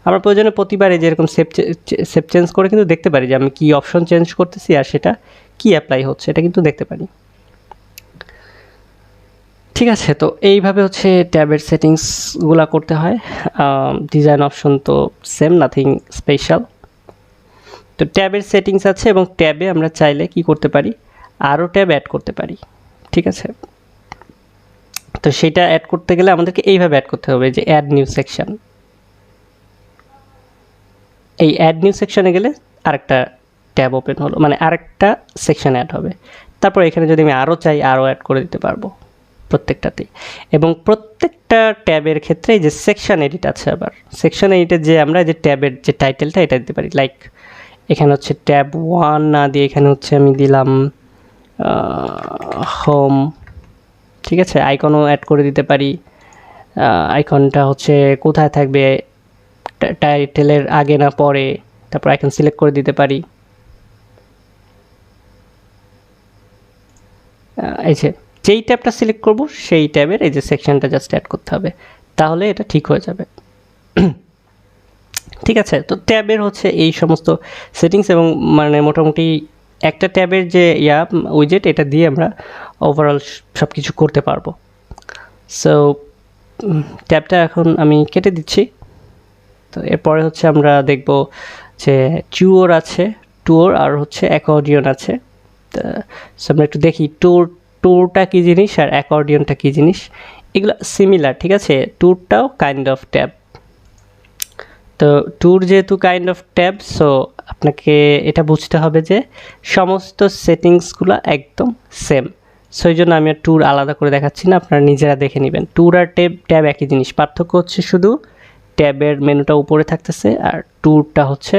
আমরা প্রয়োজনে প্রতিবারে যেরকম সেভ চেঞ্জ করে কিন্তু দেখতে পারি যে আমি কী অপশন চেঞ্জ করতেছি আর সেটা কী অ্যাপ্লাই হচ্ছে, এটা কিন্তু দেখতে পারি। ঠিক আছে, তো এইভাবে হচ্ছে ট্যাবের সেটিংসগুলো করতে হয়। ডিজাইন অপশন তো সেম, নাথিং স্পেশাল। তো ট্যাবের সেটিংস আছে, এবং ট্যাবে আমরা চাইলে কি করতে পারি, আরও ট্যাব অ্যাড করতে পারি। ঠিক আছে, তো সেটা অ্যাড করতে গেলে আমাদেরকে এইভাবে অ্যাড করতে হবে, যে অ্যাড নিউ সেকশন। এই অ্যাড নিউ সেকশনে গেলে আরেকটা ট্যাব ওপেন হলো, মানে আরেকটা সেকশন অ্যাড হবে। তারপর এখানে যদি আমি আরও চাই আরও অ্যাড করে দিতে পারবো প্রত্যেকটাতেই। এবং প্রত্যেকটা ট্যাবের ক্ষেত্রে যে সেকশন এডিট আছে, আবার সেকশন এডিটে যে আমরা যে ট্যাবের যে টাইটেলটা এটা দিতে পারি, লাইক এখানে হচ্ছে ট্যাব 1 না দিয়ে এখানে হচ্ছে আমি দিলাম হোম। ঠিক আছে, আইকনও অ্যাড করে দিতে পারি, আইকনটা হচ্ছে কোথায় থাকবে, টাইটেলের আগে না পরে, তারপর আইকন সিলেক্ট করে দিতে পারি। এই যে যেই ট্যাবটা সিলেক্ট করব সেই ট্যাবের এই যে সেকশনটা জাস্ট অ্যাড করতে হবে, তাহলে এটা ঠিক হয়ে যাবে। ঠিক আছে, তো ট্যাবের হচ্ছে এই সমস্ত সেটিংস, এবং মানে মোটামুটি একটা ট্যাবের যে উইজেট, এটা দিয়ে আমরা ওভারঅল সব কিছু করতে পারবো। সো ট্যাবটা এখন আমি কেটে দিচ্ছি। তো এরপরে হচ্ছে আমরা দেখব যে ট্যুর আছে, ট্যুর আর হচ্ছে অ্যাকর্ডিয়ন আছে। সো আমরা একটু দেখি ট্যুরটা কী জিনিস আর অ্যাকর্ডিয়নটা কী জিনিস, এগুলো সিমিলার। ঠিক আছে, ট্যুরটাও কাইন্ড অফ ট্যাব। তো ট্যুর যেহেতু কাইন্ড অফ ট্যাব, সো আপনাকে এটা বুঝতে হবে যে সমস্ত সেটিংসগুলো একদম সেম। সো এই জন্য আমি আর ট্যুর আলাদা করে দেখাচ্ছি না, আপনারা নিজেরা দেখে নেবেন। ট্যুর আর ট্যাব একই জিনিস, পার্থক্য হচ্ছে শুধু ট্যাবের মেনুটা উপরে থাকতেছে আর ট্যুরটা হচ্ছে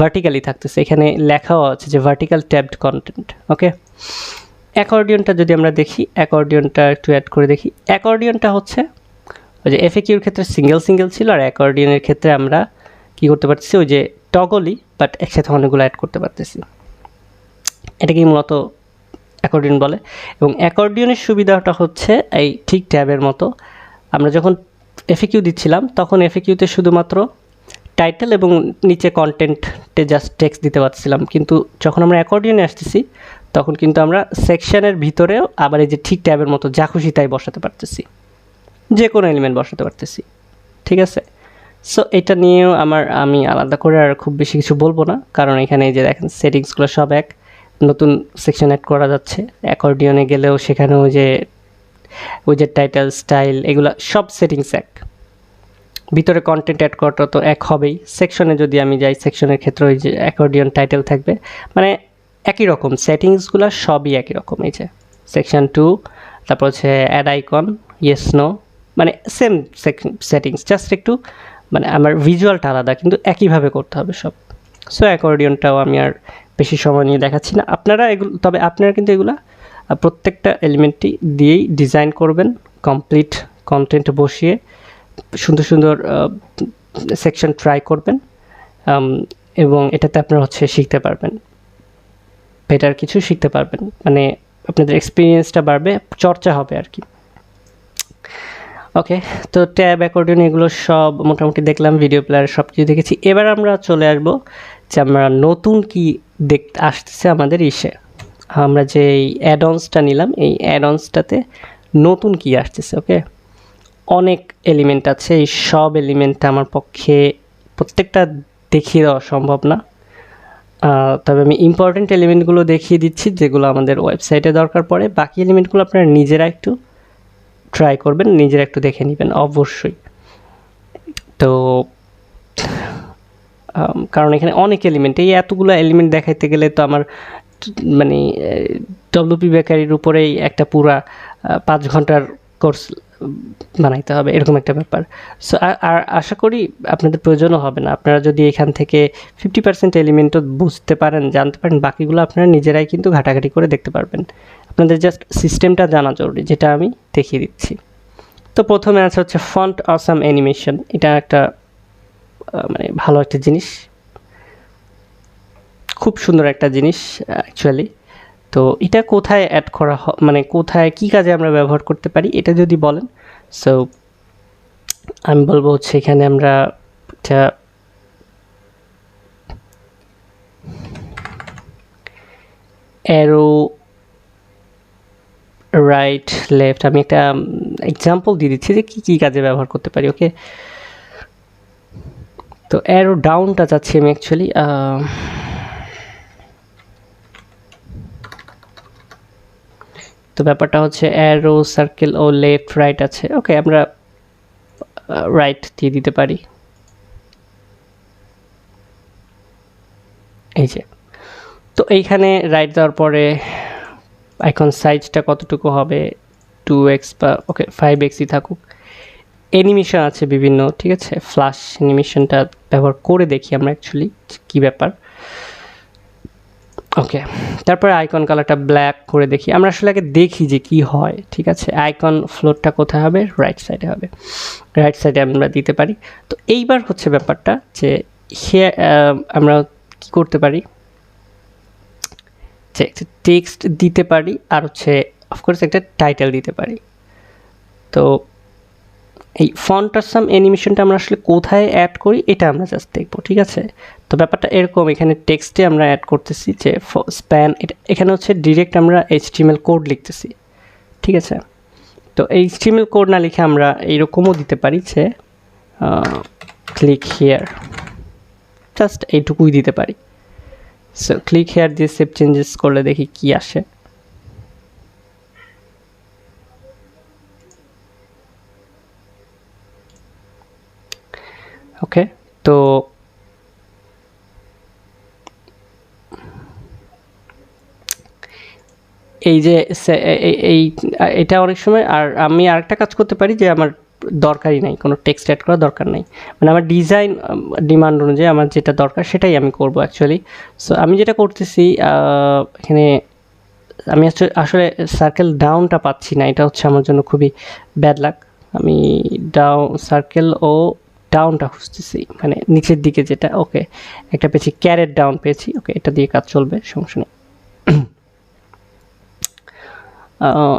ভার্টিক্যালি থাকতেছে, এখানে লেখাও আছে যে ভার্টিক্যাল ট্যাবড কন্টেন্ট। ওকে, অ্যাকর্ডিয়নটা যদি আমরা দেখি, অ্যাকর্ডিয়নটা একটু অ্যাড করে দেখি। অ্যাকর্ডিয়নটা হচ্ছে ওই যে এফএকিউর ক্ষেত্রে সিঙ্গেল ছিল, আর অ্যাকর্ডিয়নের ক্ষেত্রে আমরা কি করতে পারতেছি, ওই যে টগলই বাট একসাথে অনেকগুলো অ্যাড করতে পারতেছি, এটাকেই মূলত অ্যাকর্ডিয়ন বলে। এবং অ্যাকর্ডিয়নের সুবিধাটা হচ্ছে এই ঠিক ট্যাবের মতো, আমরা যখন এফএকিউ দিচ্ছিলাম তখন এফএকিউতে শুধুমাত্র টাইটেল এবং নিচে কন্টেন্টে জাস্ট টেক্সট দিতে পারছিলাম, কিন্তু যখন আমরা অ্যাকর্ডিয়নে আসতেছি তখন কিন্তু আমরা সেকশনের ভিতরেও আবার এই যে ঠিক ট্যাবের মতো যা খুশি তাই বসাতে পারতেছি, যে কোনো এলিমেন্ট বসাতে পারতেছি। ঠিক আছে, সো এটা নিয়েও আমি আলাদা করে আর খুব বেশি কিছু বলবো না, কারণ এখানে এই যে দেখেন সেটিংসগুলো সব এক, নতুন সেকশন অ্যাড করা যাচ্ছে। অ্যাকর্ডিয়নে গেলেও সেখানে ওই যে টাইটেল স্টাইল এগুলো সব সেটিংস এক, ভিতরে কন্টেন্ট অ্যাড করাটা তো এক হবেই। সেকশনে যদি আমি যাই, সেকশনের ক্ষেত্রে ওই যে অ্যাকর্ডিয়ন টাইটেল থাকবে, মানে একই রকম সেটিংসগুলো সবই একই রকম। এই যে সেকশন 2, তারপর হচ্ছে অ্যাড আইকন, ইয়েস নো, মানে সেম সেটিংস, জাস্ট একটু মানে আমার ভিজুয়ালটা আলাদা, কিন্তু একইভাবে করতে হবে সব। সো অ্যাকর্ডিয়নটাও আমি আর বেশি সময় নিয়ে দেখাচ্ছি না। তবে আপনারা কিন্তু এগুলা প্রত্যেকটা এলিমেন্টই দিয়েই ডিজাইন করবেন, কমপ্লিট কন্টেন্ট বসিয়ে সুন্দর সুন্দর সেকশন ট্রাই করবেন, এবং এটাতে আপনারা হচ্ছে শিখতে পারবেন, বেটার কিছু শিখতে পারবেন, মানে আপনাদের এক্সপিরিয়েন্সটা বাড়বে, চর্চা হবে আর কি। ওকে, তো ট্যাব অ্যাকর্ডিয়ন এগুলো সব মোটামুটি দেখলাম, ভিডিও প্লেয়ার সব কিছু দেখেছি। এবার আমরা চলে আসবো যে আমরা নতুন কি দেখতে আসতেছে আমাদের আমরা যে এই অ্যাডঅনসটা নিলাম, এই অ্যাডঅনসটাতে নতুন কি আসতেছে। ওকে, অনেক এলিমেন্ট আছে, এই সব এলিমেন্টটা আমার পক্ষে প্রত্যেকটা দেখিয়ে দেওয়া সম্ভব না, তবে আমি ইম্পর্টেন্ট এলিমেন্টগুলো দেখিয়ে দিচ্ছি যেগুলো আমাদের ওয়েবসাইটে দরকার পড়ে। বাকি এলিমেন্টগুলো আপনারা নিজেরা একটু ট্রাই করবেন, নিজেরা একটু দেখে নেবেন অবশ্যই। তো কারণ এখানে অনেক এলিমেন্ট, এই এতগুলো এলিমেন্ট দেখাইতে গেলে তো আমার মানে ডব্লিউপি বেকারির উপরেই একটা পুরা 5 ঘন্টার কোর্স বানাইতে হবে, এরকম একটা ব্যাপার। সো আর আশা করি আপনাদের প্রয়োজনও হবে না। আপনারা যদি এখান থেকে 50% এলিমেন্টও বুঝতে পারেন, জানতে পারেন, বাকিগুলো আপনারা নিজেরাই কিন্তু ঘাটাঘাটি করে দেখতে পারবেন। আপনাদের জাস্ট সিস্টেমটা জানা জরুরি, যেটা আমি দেখিয়ে দিচ্ছি। তো প্রথমে আছে হচ্ছে ফন্ট অসাম অ্যানিমেশন। এটা একটা মানে ভালো একটা জিনিস, খুব সুন্দর একটা জিনিস অ্যাকচুয়ালি। তো এটা কোথায় অ্যাড করা মানে কোথায় কী কাজে আমরা ব্যবহার করতে পারি এটা যদি বলেন, সো আমি বলবো হচ্ছে এখানে আমরা একটা অ্যারো রাইট লেফট, আমি একটা এক্সাম্পল দিয়ে দিচ্ছি যে কী কাজে ব্যবহার করতে পারি। ওকে, তো অ্যারো ডাউনটা চাচ্ছি আমি অ্যাকচুয়ালি, তো ব্যাপারটা হচ্ছে অ্যারো সার্কেল ও লেফট রাইট আছে। ওকে, আমরা রাইট দিয়ে দিতে পারি। এই যে, তো এইখানে রাইট দেওয়ার পরে আইকন সাইজটা কতটুকু হবে, 2x বা ওকে 5xই থাকুক। অ্যানিমেশন আছে বিভিন্ন, ঠিক আছে, ফ্ল্যাশ অ্যানিমেশনটা ব্যবহার করে দেখি আমরা অ্যাকচুয়ালি কী ব্যাপার। ওকে, তারপরে আইকন কালারটা ব্ল্যাক করে দেখি, আমরা আসলে আগে দেখি যে কি হয়। ঠিক আছে, আইকন ফ্লোরটা কোথায় হবে, রাইট সাইডে হবে, রাইট সাইডে আমরা দিতে পারি। তো এইবার হচ্ছে ব্যাপারটা যে আমরা কি করতে পারি, যে একটা টেক্সট দিতে পারি, আর হচ্ছে অফকোর্স একটা টাইটেল দিতে পারি। তো এই ফন্ট অসাম অ্যানিমেশনটা আমরা আসলে কোথায় অ্যাড করি এটা আমরা জাস্ট দেখবো। ঠিক আছে, তো ব্যাপারটা এরকম, এখানে টেক্সটে আমরা অ্যাড করতেছি যে স্প্যান, এখানে হচ্ছে ডিরেক্ট আমরা HTML কোড লিখতেছি। ঠিক আছে, তো HTML কোড না লিখে আমরা এইরকমও দিতে পারি যে ক্লিক হিয়ার, জাস্ট এইটুকুই দিতে পারি। সো ক্লিক হেয়ার দিয়ে সেভ চেঞ্জেস করলে দেখি কি আসে। ওকে, তো এই যে এটা অনেক সময়, আর আমি আরেকটা কাজ করতে পারি যে আমার দরকারই নাই, কোনো টেক্সট অ্যাড করার দরকার নেই, মানে আমার ডিজাইন ডিমান্ড অনুযায়ী আমার যেটা দরকার সেটাই আমি করব অ্যাকচুয়ালি। সো আমি যেটা করতেছি এখানে আমি আসলে সার্কেল ডাউনটা পাচ্ছি না, এটা হচ্ছে আমার জন্য খুবই ব্যাড লাক। আমি সার্কেল ও ডাউনটা খুঁজতেছি, মানে নিচের দিকে যেটা। ওকে, একটা পেয়েছি, ক্যারেট ডাউন পেয়েছি। ওকে, এটা দিয়ে কাজ চলবে, সমস্যা নেই।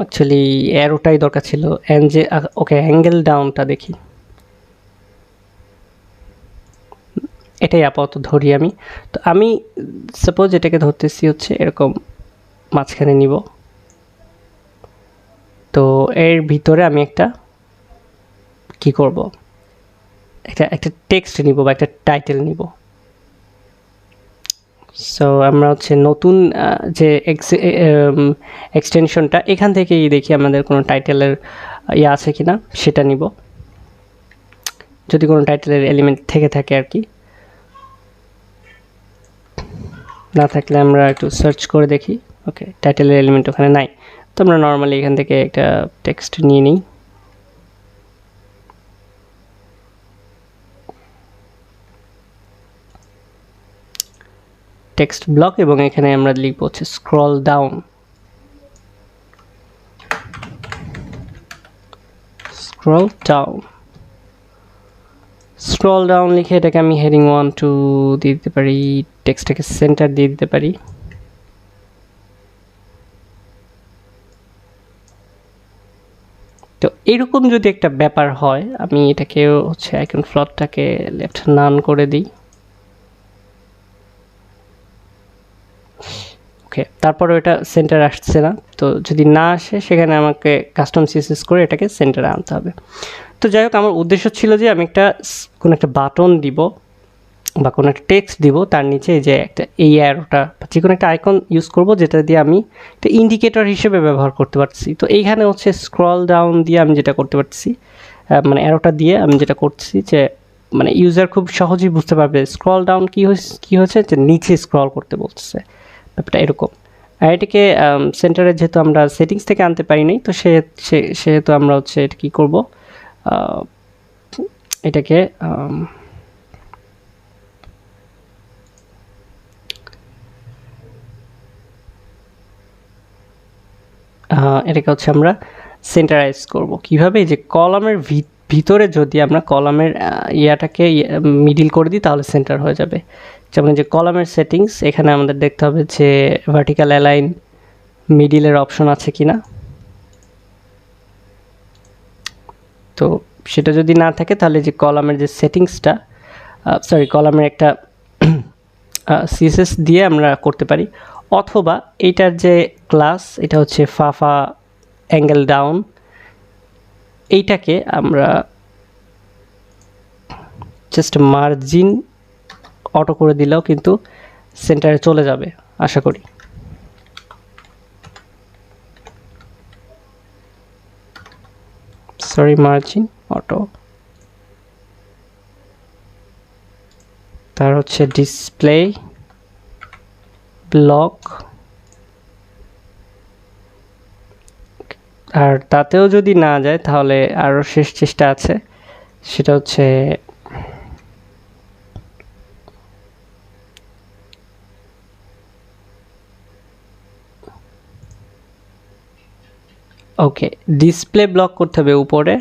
অ্যাকচুয়ালি অ্যারোটাই দরকার ছিল। ওকে, অ্যাঙ্গেল ডাউনটা দেখি, এটাই আপাতত ধরি আমি। তো আমি সাপোজ এটাকে ধরতেছি হচ্ছে এরকম মাঝখানে নিব। তো এর ভিতরে আমি একটা কি করব, একটা টেক্সট নিব বা একটা টাইটেল নিব। সো আমরা হচ্ছে নতুন যে এক্সটেনশনটা এখান থেকেই দেখি আমাদের কোনো টাইটেলের ইয়ে আছে কিনা সেটা নিব, যদি কোনো টাইটেলের এলিমেন্ট থেকে থাকে আর কি। না থাকলে আমরা একটু সার্চ করে দেখি। ওকে, টাইটেলের এলিমেন্ট ওখানে নাই, তো আমরা নর্মালি এখান থেকে একটা টেক্সট নিয়ে নিই। টেক্সট ব্লক, এবং এখানে আমরা লিখব হচ্ছে স্ক্রল ডাউন। স্ক্রল ডাউন লিখে এটাকে আমি হেডিং 1 2 দিয়ে দিতে পারি, টেক্সটটাকে সেন্টার দিয়ে দিতে পারি। তো এরকম যদি একটা ব্যাপার হয়, আমি এটাকে হচ্ছে আইকন ফ্লটটাকে লেফট নান করে দিই। ওকে, তারপরে এটা সেন্টার আসছে না, তো যদি না আসে সেখানে আমাকে কাস্টম সিএসএস করে এটাকে সেন্টারে আনতে হবে। তো যাই হোক, আমার উদ্দেশ্য ছিল যে আমি কোনো একটা বাটন দিব বা কোনো একটা টেক্সট দিব, তার নিচে যে একটা এই অ্যারোটা বা যে কোনো একটা আইকন ইউজ করব যেটা দিয়ে আমি একটা ইন্ডিকেটর হিসেবে ব্যবহার করতে পারছি। তো এইখানে হচ্ছে স্ক্রল ডাউন দিয়ে আমি যেটা করতে পারছি, মানে অ্যারোটা দিয়ে আমি যেটা করছি যে মানে ইউজার খুব সহজেই বুঝতে পারবে স্ক্রল ডাউন কী হয়েছে, যে নিচে স্ক্রল করতে বলছে, ব্যাপারটা এরকম। আর এটাকে সেন্টারে যেহেতু আমরা সেটিংস থেকে আনতে পারি নাই, তো সেহেতু আমরা হচ্ছে এটা কী করবো, এটাকে এটাকে হচ্ছে আমরা সেন্টারাইজ করব কিভাবে, যে কলামের ভিতরে যদি আমরা কলামের ইয়াটাকে মিডিল করে দিই তাহলে সেন্টার হয়ে যাবে। যেমন যে কলামের সেটিংস, এখানে আমাদের দেখতে হবে যে ভার্টিক্যাল অ্যালাইন মিডিলের অপশন আছে কিনা। তো সেটা যদি না থাকে তাহলে যে কলামের যে সেটিংসটা, কলামের একটা সিএসএস দিয়ে আমরা করতে পারি, অথবা এইটার যে ক্লাস এটা হচ্ছে ফাফা অ্যাঙ্গেল ডাউন, এইটাকে আমরা জাস্ট মার্জিন অটো করে দিলেও কিন্তু সেন্টারে চলে যাবে আশা করি। মার্জিন অটো, তার হচ্ছে ডিসপ্লে ব্লক, আর তাতেও যদি না যায় তাহলে আরও শেষ চেষ্টা আছে, সেটা হচ্ছে ওকে ডিসপ্লে ব্লক করতে হবে উপরে।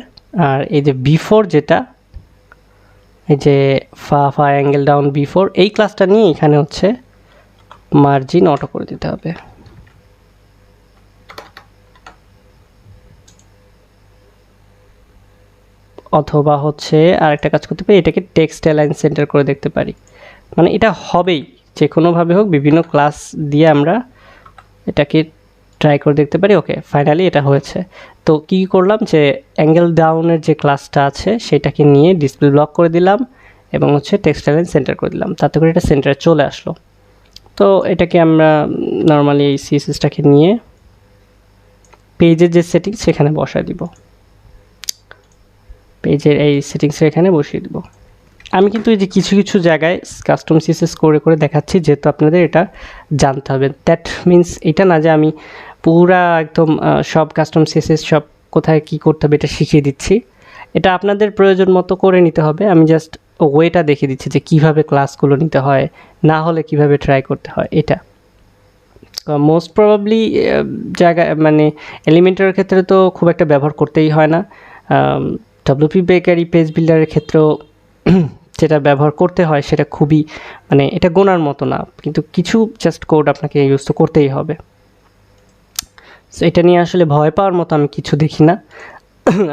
আর এই যে বিফোর যেটা, এই যে ফা অ্যাঙ্গেল ডাউন বিফোর, এই ক্লাসটা নিয়ে এখানে হচ্ছে মার্জিন অটো করে দিতে হবে। অথবা হচ্ছে আরেকটা কাজ করতে পারি, এটাকে টেক্সট অ্যালাইন সেন্টার করে দেখতে পারি। মানে এটা হবেই, যে কোনোভাবে হোক বিভিন্ন ক্লাস দিয়ে আমরা এটাকে ট্রাই করে দেখতে পারি। ওকে, ফাইনালি এটা হয়েছে। তো কি করলাম, যে অ্যাঙ্গেল ডাউনের যে ক্লাসটা আছে সেটাকে নিয়ে ডিসপ্লে ব্লক করে দিলাম এবং হচ্ছে টেক্সট অ্যালাইন সেন্টার করে দিলাম, তাতে করে এটা সেন্টারে চলে আসলো। তো এটাকে আমরা নর্মালি এই সিএসএসটাকে নিয়ে পেজের যে সেটিংস সেখানে বসায় দিব, পেজের এই সেটিংসটা এখানে বসিয়ে দিব। আমি কিন্তু এই যে কিছু কিছু জায়গায় কাস্টম সিএসএস করে করে দেখাচ্ছি, যেহেতু আপনাদের এটা জানতে হবে। দ্যাট মিন্স এটা না যে আমি পুরা একদম সব কাস্টম সিএসএস সব কোথায় কি করতে হবে এটা শিখিয়ে দিচ্ছি, এটা আপনাদের প্রয়োজন মতো করে নিতে হবে। আমি জাস্ট ওয়েটা দেখিয়ে দিচ্ছি যে কিভাবে ক্লাসগুলো নিতে হয়, না হলে কিভাবে ট্রাই করতে হয়। এটা মোস্ট প্রবাবলি জায়গা মানে এলিমেন্টারের ক্ষেত্রে তো খুব একটা ব্যবহার করতেই হয় না, ডব্লিউপি বেকারি পেজ বিল্ডারের ক্ষেত্রেও যেটা ব্যবহার করতে হয় সেটা খুবই মানে এটা গোনার মতো না, কিন্তু কিছু জাস্ট কোড আপনাকে ইউজ তো করতেই হবে। সো এটা নিয়ে আসলে ভয় পাওয়ার মতো আমি কিছু দেখি না।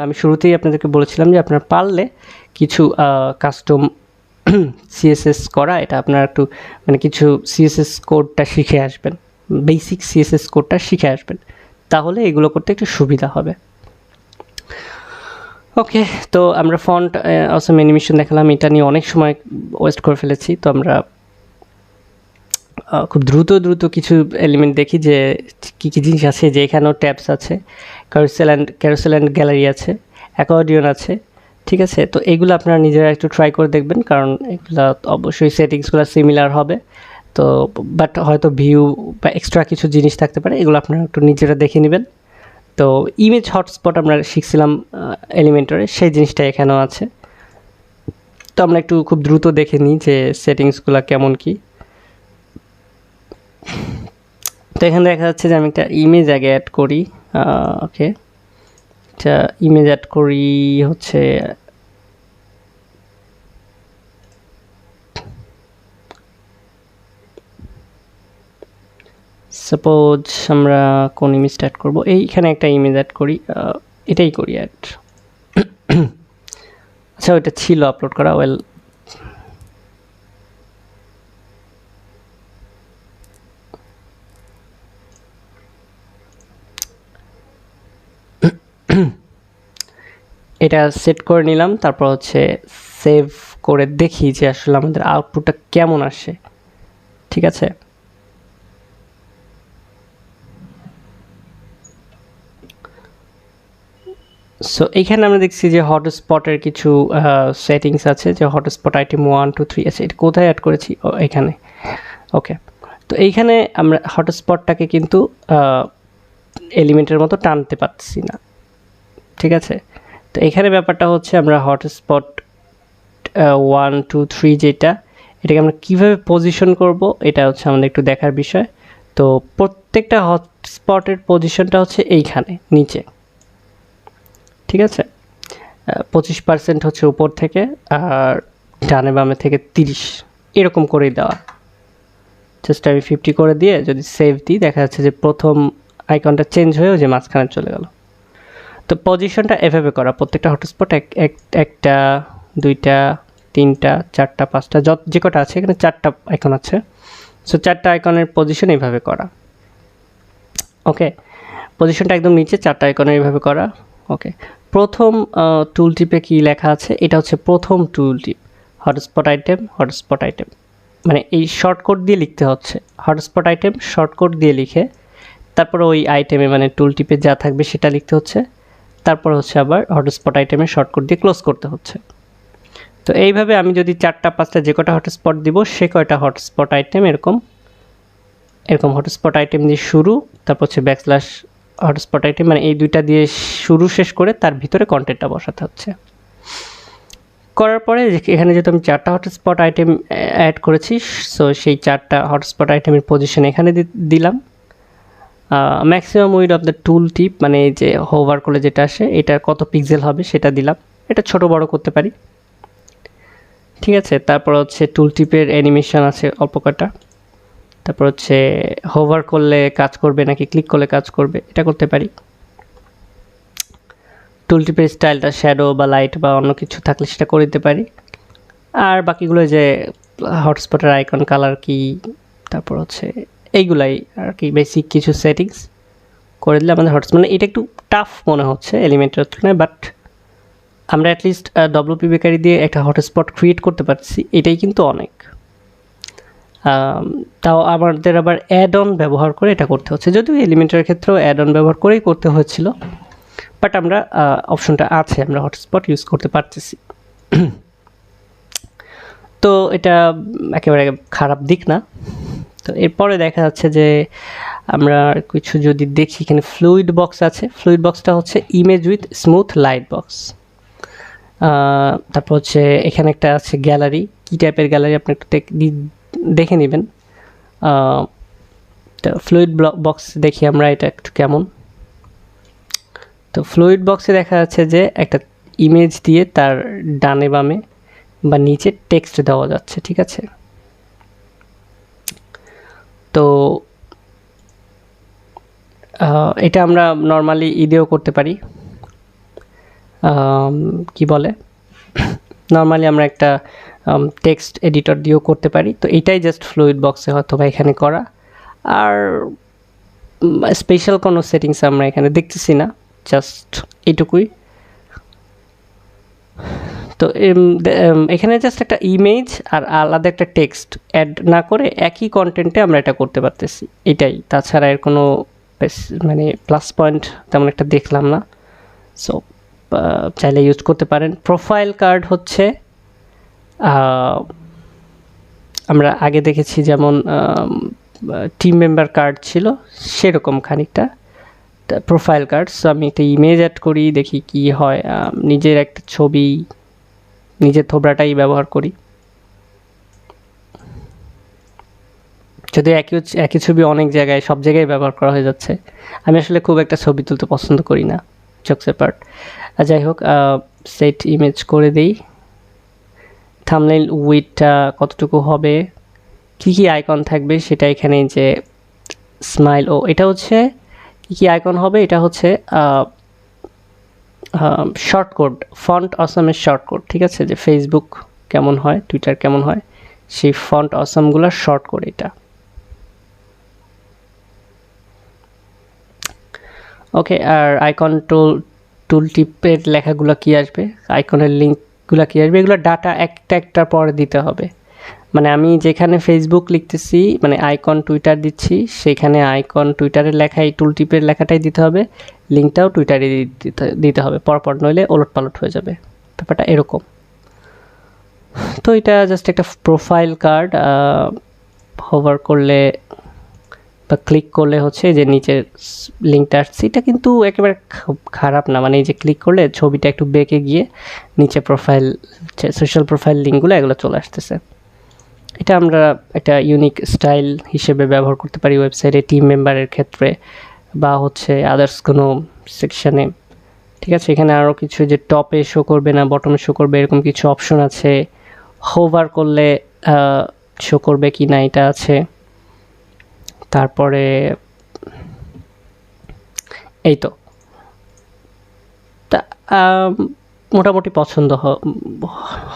আমি শুরুতেই আপনাদেরকে বলেছিলাম যে আপনারা পারলে কিছু কাস্টম সিএসএস করা, এটা আপনারা একটু মানে কিছু সিএসএস কোডটা শিখে আসবেন, বেসিক সিএসএস কোডটা শিখে আসবেন, তাহলে এগুলো করতে একটু সুবিধা হবে। ওকে, তো আমরা ফন্ট অসম অ্যানিমেশন দেখালাম, এটা নিয়ে অনেক সময় ওয়েস্ট করে ফেলেছি। তো আমরা খুব দ্রুত কিছু এলিমেন্ট দেখি যে কী কী জিনিস আছে, যে এখানেও ট্যাবস আছে, ক্যারোসেল অ্যান্ড গ্যালারি আছে, অ্যাকর্ডিয়ন আছে, ঠিক আছে। তো এগুলো আপনারা নিজেরা একটু ট্রাই করে দেখবেন, কারণ এগুলো অবশ্যই সেটিংসগুলো সিমিলার হবে। তো বাট হয়তো ভিউ বা এক্সট্রা কিছু জিনিস থাকতে পারে, এগুলো আপনারা একটু নিজেরা দেখে নেবেন। তো ইমেজ হটস্পট আমরা শিখছিলাম এলিমেন্টরে, সেই জিনিসটা এখানেও আছে। তো আমরা একটু খুব দ্রুত দেখে নিই যে সেটিংসগুলো কেমন কী। তো এখানে দেখা যাচ্ছে যে আমি একটা ইমেজ আগে অ্যাড করি। ওকে, একটা ইমেজ অ্যাড করি হচ্ছে সাপোজ আমরা কোন ইমেজটা অ্যাড করবো, এইখানে একটা ইমেজ অ্যাড করি, এটাই করি অ্যাড। আচ্ছা, ওইটা ছিল আপলোড করা, ওয়েল এটা সেট করে নিলাম। তারপর হচ্ছে সেভ করে দেখি যে আসলে আমাদের আউটপুটটা কেমন আসে, ঠিক আছে। সো এইখানে আমরা দেখছি যে হটস্পটের কিছু সেটিংস আছে, যে হটস্পট আইটেম 1 2 3 আছে। এটা কোথায় অ্যাড করেছি? এখানে। ওকে, তো এইখানে আমরা হটস্পটটাকে কিন্তু এলিমেন্টের মতো টানতে পারছি না, ঠিক আছে। তো এখানে ব্যাপারটা হচ্ছে আমরা হটস্পট 1 2 3 যেটা, এটাকে আমরা কীভাবে পজিশন করব, এটা হচ্ছে আমাদের একটু দেখার বিষয়। তো প্রত্যেকটা হটস্পটের পজিশনটা হচ্ছে এইখানে নিচে, ঠিক আছে। 25% হচ্ছে উপর থেকে, আর ডানে বামে থেকে 30, এরকম করেই দেওয়া। জাস্ট আমি 50 করে দিয়ে যদি সেভ দিই, দেখা যাচ্ছে যে প্রথম আইকনটা চেঞ্জ হয়েও যে মাঝখানে চলে গেল। তো পজিশনটা এভাবে করা, প্রত্যেকটা হটস্পট একটা, দুইটা, তিনটা, চারটা, পাঁচটা, যে কটা আছে এখানে 4টা আইকন আছে। সো 4টা আইকনের পজিশন এইভাবে করা। ওকে, পজিশনটা একদম নিচে 4টা আইকনের এইভাবে করা। ওকে, প্রথম টুল টিপে কী লেখা আছে, এটা হচ্ছে প্রথম টুল টিপ, হটস্পট আইটেম, হটস্পট আইটেম, মানে এই শর্টকট দিয়ে লিখতে হচ্ছে। হটস্পট আইটেম শর্টকট দিয়ে লিখে তারপরে ওই আইটেমে মানে টুল টিপে যা থাকবে সেটা লিখতে হচ্ছে। তারপর হচ্ছে আবার হটস্পট আইটেমে শর্টকট দিয়ে ক্লোজ করতে হচ্ছে। তো এইভাবে আমি যদি 4টা 5টা যে কটা হটস্পট দিব, সে কয়টা হটস্পট আইটেম এরকম হটস্পট আইটেম দিয়ে শুরু, তারপর হচ্ছে ব্যাকস্ল্যাশ হটস্পট আইটেম, মানে এই দুইটা দিয়ে শুরু শেষ করে তার ভিতরে কন্টেন্টটা বসাতে হচ্ছে। করার পরে এখানে যেহেতু আমি 4টা হটস্পট আইটেম অ্যাড করেছি, সো সেই 4টা হটস্পট আইটেমের পজিশন এখানে দিলাম। Maximum width of the tool tip, মানে এই যে হোভার করলে যেটা আসে, এটার কত পিক্সেল হবে সেটা দিলাম। এটা ছোট বড় করতে পারি, ঠিক আছে। তারপর হচ্ছে টুল টিপের অ্যানিমেশন আছে অল্প কটা। তারপর হচ্ছে হোভার করলে কাজ করবে নাকি ক্লিক করলে কাজ করবে, এটা করতে পারি। টুল টিপের স্টাইলটা শ্যাডো বা লাইট বা অন্য কিছু থাকলে সেটা করে দিতে পারি। আর বাকিগুলো যে হটস্পটের আইকন কালার কি, তারপর হচ্ছে এইগুলাই আর কি বেসিক কিছু সেটিংস করে দিলে আমাদের হটস্পট, মানে এটা একটু টাফ মনে হচ্ছে এলিমেন্টের তুলনায়, বাট আমরা অ্যাটলিস্ট ডব্লিউপি বেকারি দিয়ে একটা হটস্পট ক্রিয়েট করতে পারছি, এটাই কিন্তু অনেক। তাও আমাদের আবার অ্যাড অন ব্যবহার করে এটা করতে হচ্ছে, যদিও এলিমেন্টের ক্ষেত্রেও অ্যাড অন ব্যবহার করেই করতে হয়েছিল, বাট আমরা অপশনটা আছে, আমরা হটস্পট ইউজ করতে পারতেছি। তো এটা একেবারে খারাপ দিক না। তো এরপরে দেখা যাচ্ছে যে আমরা কিছু যদি দেখি, এখানে ফ্লুইড বক্স আছে। ফ্লুইড বক্সটা হচ্ছে image with smooth light box. তারপর হচ্ছে এখানে একটা আছে গ্যালারি, কী টাইপের গ্যালারি আপনি একটু দেখে নেবেন। তো ফ্লুইড বক্স দেখি আমরা এটা একটু কেমন। তো ফ্লুইড বক্সে দেখা যাচ্ছে যে একটা ইমেজ দিয়ে তার ডানে বামে বা নিচে টেক্সট দেওয়া যাচ্ছে, ঠিক আছে। তো এটা আমরা নর্মালি দিয়েও করতে পারি, কি বলে, নর্মালি আমরা একটা টেক্সট এডিটর দিয়েও করতে পারি। তো এটাই জাস্ট ফ্লুইড বক্সে হয়তো বা এখানে করা, আর স্পেশাল কোনো সেটিংস আমরা এখানে দেখতেছি না, জাস্ট এইটুকুই। তো এখানে জাস্ট একটা ইমেজ আর আলাদা একটা টেক্সট অ্যাড না করে একই কন্টেন্টে আমরা এটা করতে পারতেছি, এটাই। তাছাড়া এর কোনো মানে প্লাস পয়েন্ট তেমন একটা দেখলাম না। সো চাইলে ইউজ করতে পারেন। প্রোফাইল কার্ড হচ্ছে আমরা আগে দেখেছি যেমন টিম মেম্বার কার্ড ছিল সেরকম খানিকটা প্রোফাইল কার্ড। সো আমি একটা ইমেজ অ্যাড করি, দেখি কি হয়। নিজের একটা ছবি, নিজের থোবরাটাই ব্যবহার করি, যদি একই ছবি অনেক জায়গায় সব জায়গায় ব্যবহার করা হয়ে যাচ্ছে। আমি আসলে খুব একটা ছবি তুলতে পছন্দ করি না, জোকস পার্ট। যাই হোক, সেট ইমেজ করে দিই। থাম্বনেইল উইডটা কতটুকু হবে, কী কী আইকন থাকবে সেটা এখানে যে স্মাইল, ও এটা হচ্ছে কী কী আইকন হবে, এটা হচ্ছে শর্ট কোড, ফন্ট অসামের শর্ট কোড, ঠিক আছে? যে ফেসবুক কেমন হয়, টুইটার কেমন হয়, সেই ফন্ট অসামগুলোর শর্ট কোড এটা। ওকে, আর আইকন টুল টিপের লেখাগুলো কি আসবে, আইকনের লিঙ্কগুলো কি আসবে, এগুলো ডাটা একটা একটার পরে দিতে হবে। মানে আমি যেখানে ফেসবুক লিখতেছি, মানে আইকন টুইটার দিচ্ছি, সেখানে আইকন টুইটারের লেখা এই টুল টিপের লেখাটাই দিতে হবে, লিঙ্কটাও টুইটারে দিতে হবে পরপর, নইলে ওলট পালট হয়ে যাবে। ব্যাপারটা এরকম। তো এটা জাস্ট একটা প্রোফাইল কার্ড। হোভার করলে বা ক্লিক করলে হচ্ছে যে নিচের লিঙ্কটা আসছে, এটা কিন্তু একেবারে খারাপ না। মানে এই যে ক্লিক করলে ছবিটা একটু বেঁকে গিয়ে নিচে প্রোফাইল, সোশ্যাল প্রোফাইল লিঙ্কগুলো এগুলো চলে আসতেছে। এটা আমরা একটা ইউনিক স্টাইল হিসেবে ব্যবহার করতে পারি ওয়েবসাইটে, টিম মেম্বারের ক্ষেত্রে বা হচ্ছে আদার্স কোনো সেকশানে, ঠিক আছে? এখানে আরও কিছু যে টপে শো করবে না বটমে শো করবে এরকম কিছু অপশন আছে। হোভার করলে শো করবে কি না এটা আছে। তারপরে এই তো তা মোটামুটি পছন্দ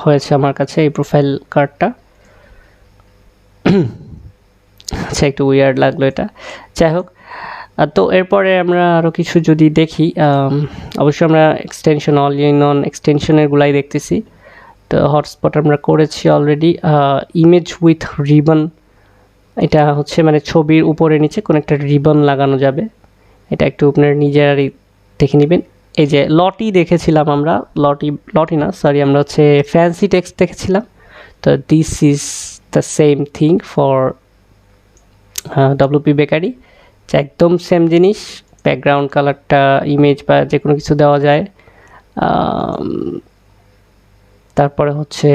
হয়েছে আমার কাছে এই প্রোফাইল কার্ডটা। আচ্ছা, একটু উইয়ার্ড লাগলো এটা, যাই হোক। তো এরপরে আমরা আরও কিছু যদি দেখি, অবশ্যই আমরা এক্সটেনশন, অল ইন অন এক্সটেনশনের গুলাই দেখতেছি। তো হটস্পট আমরা করেছি অলরেডি। ইমেজ উইথ রিবন, এটা হচ্ছে মানে ছবির উপরে নিচে কোনো একটা রিবন লাগানো যাবে। এটা একটু আপনার নিজেরাই দেখে নেবেন। এই যে লটি দেখেছিলাম আমরা, লটি না সরি, আমরা হচ্ছে ফ্যান্সি টেক্সট দেখেছিলাম। তো this is the same thing for WP bakery, একদম সেম জিনিস। ব্যাকগ্রাউন্ড কালারটা ইমেজ বা যে কোনো কিছু দেওয়া যায়। তারপরে হচ্ছে